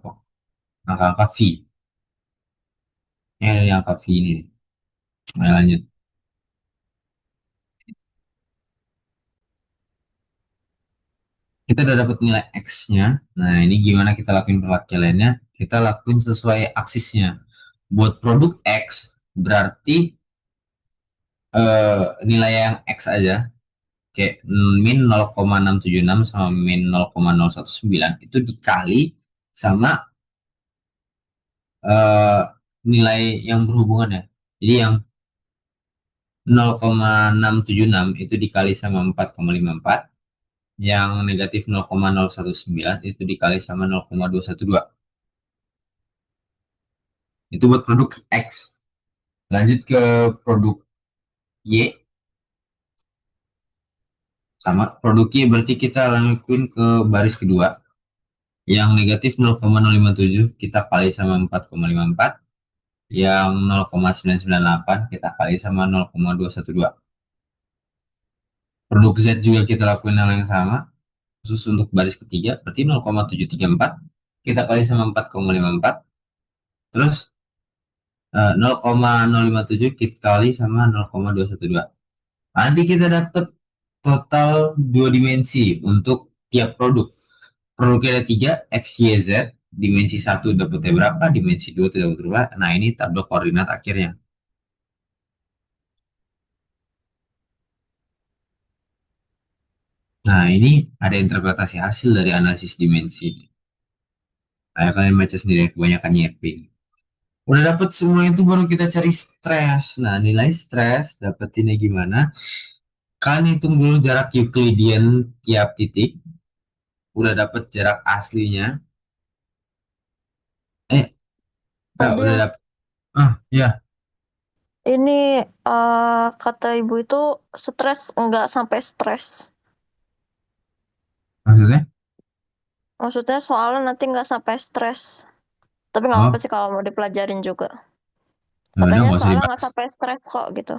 V. Ini dari angka V ini. Nah, lanjut. Kita udah dapat nilai X-nya. Nah, ini gimana kita lakuin pengerjalaannya? Kita lakuin sesuai aksisnya. Buat produk X, berarti nilai yang X aja. Kayak min 0,676 sama min 0,019 itu dikali sama eh, nilai yang berhubungan ya. Jadi yang 0,676 itu dikali sama 4,54, yang negatif 0,019 itu dikali sama 0,212. Itu buat produk X. Lanjut ke produk Y. Sama produk Y berarti kita lakuin ke baris kedua. Yang negatif 0,057 kita kali sama 4,54. Yang 0,998 kita kali sama 0,212. Produk Z juga kita lakuin hal yang sama. Khusus untuk baris ketiga berarti 0,734 kita kali sama 4,54. Terus 0,057 kita kali sama 0,212. Nanti kita dapat total dua dimensi untuk tiap produk. Produknya ada 3, X, Y, Z. Dimensi 1 dapetnya berapa, dimensi 2 itu dapat berapa. Nah, ini tabel koordinat akhirnya. Nah, ini ada interpretasi hasil dari analisis dimensi. Nah, kalian baca sendiri, kebanyakan nyiapin. Udah dapet semua itu baru kita cari stres. Nah, nilai stres dapetinnya gimana? Kalian hitung dulu jarak Euclidean tiap titik. Udah dapet jarak aslinya. Eh, udah Fadil, dapet. Ah, ya. ini kata ibu itu stres nggak sampai stres. Maksudnya? Maksudnya soalnya nanti nggak sampai stres. Tapi nggak apa-apa Oh, sih kalau mau dipelajarin juga. ya udah Katanya nggak usah soalnya nggak dibahas. sampai stres kok gitu.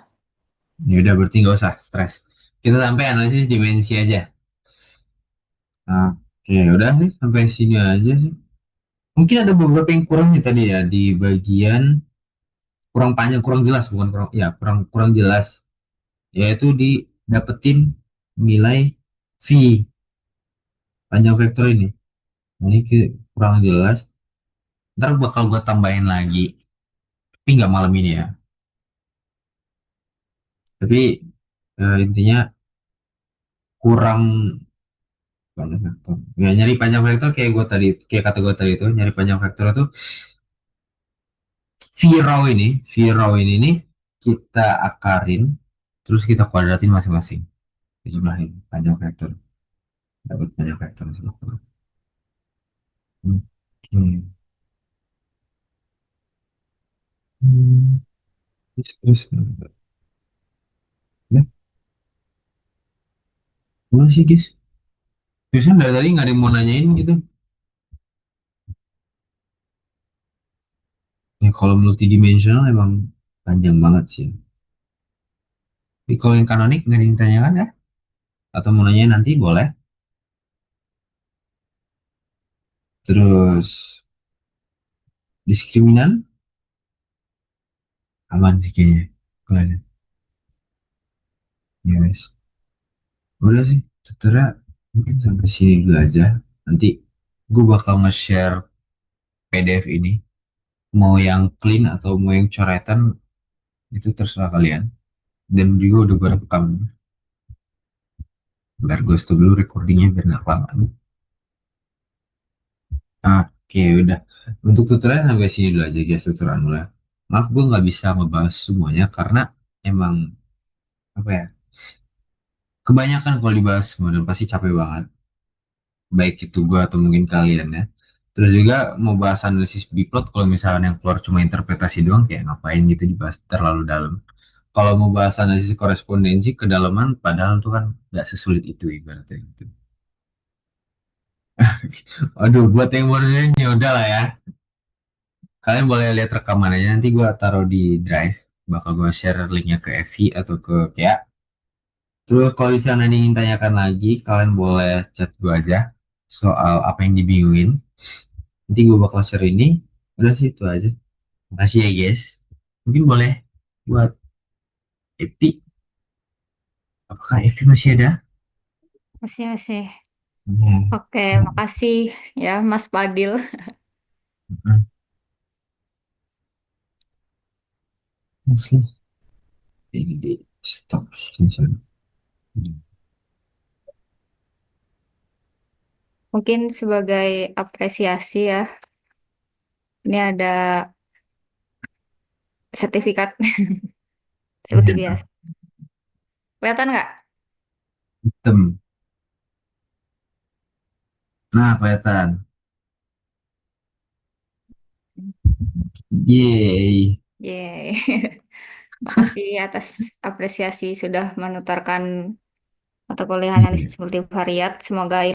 Ya udah berarti nggak usah stres. Kita sampai analisis dimensi aja. Nah, oke, udah sih sampai sini aja sih. Mungkin ada beberapa yang kurang nih tadi ya di bagian kurang panjang, kurang jelas, bukan kurang, ya kurang kurang jelas. Yaitu didapetin nilai V panjang vektor ini. Nah, ini kurang jelas. Ntar bakal gue tambahin lagi, tapi nggak malam ini ya. Tapi intinya kurang panjang vektor. Ya, nyari panjang vektor kayak gue tadi, kayak kata gue tadi itu, nyari panjang vektor itu V raw ini nih kita akarin, terus kita kuadratin masing-masing. Jumlahin panjang vektor, dapat panjang vektor masing-masing. Oke. Hmm, terus, ya, gimana sih guys? Biasanya dari tadi nggak ada yang mau nanyain gitu. Ya kalau multidimensional emang panjang banget sih. Tapi kalau yang kanonik nggak ada yang ditanyakan ya? Atau mau nanya nanti boleh. Terus diskriminan aman sih kayaknya. Kalian ya guys. Udah sih, tutorial mungkin sampai sini dulu aja. Nanti gue bakal nge-share PDF ini. Mau yang clean atau mau yang coretan itu terserah kalian. Dan juga udah gue rekam. Biar gue stop dulu recordingnya biar nggak kelamaan. Oke, udah. Untuk tutorial sampai sini dulu aja guys tutorial mulai. Maaf gue nggak bisa ngebahas semuanya karena emang apa ya? Kebanyakan kalau dibahas semua dan pasti capek banget. Baik itu gue atau mungkin kalian ya. Terus juga mau bahas analisis biplot kalau misalnya yang keluar cuma interpretasi doang kayak ngapain gitu dibahas terlalu dalam. Kalau mau bahas analisis korespondensi kedalaman padahal tuh kan nggak sesulit itu ibaratnya gitu. Aduh, buat yang baru ya udah lah ya. Kalian boleh lihat rekamannya nanti gue taruh di Drive. Bakal gue share linknya ke Evi atau ke Kea. Terus kalau misalnya ada yang ingin tanyakan lagi, kalian boleh chat gue aja soal apa yang dibingungin. Nanti gue bakal share ini. Udah sih itu aja. Makasih ya guys. Mungkin boleh buat Epi. Apakah Epi masih ada? Masih, masih. Hmm. Oke, makasih ya Mas Fadil. Hmm. Masih. Ini di stop. Mungkin sebagai apresiasi ya, ini ada sertifikat seperti biasa. Kelihatan nggak? Hitam. Nah, kelihatan. Yeay. Yeay. Makasih atas apresiasi sudah menutarkan mata kuliah analisis multivariat. Semoga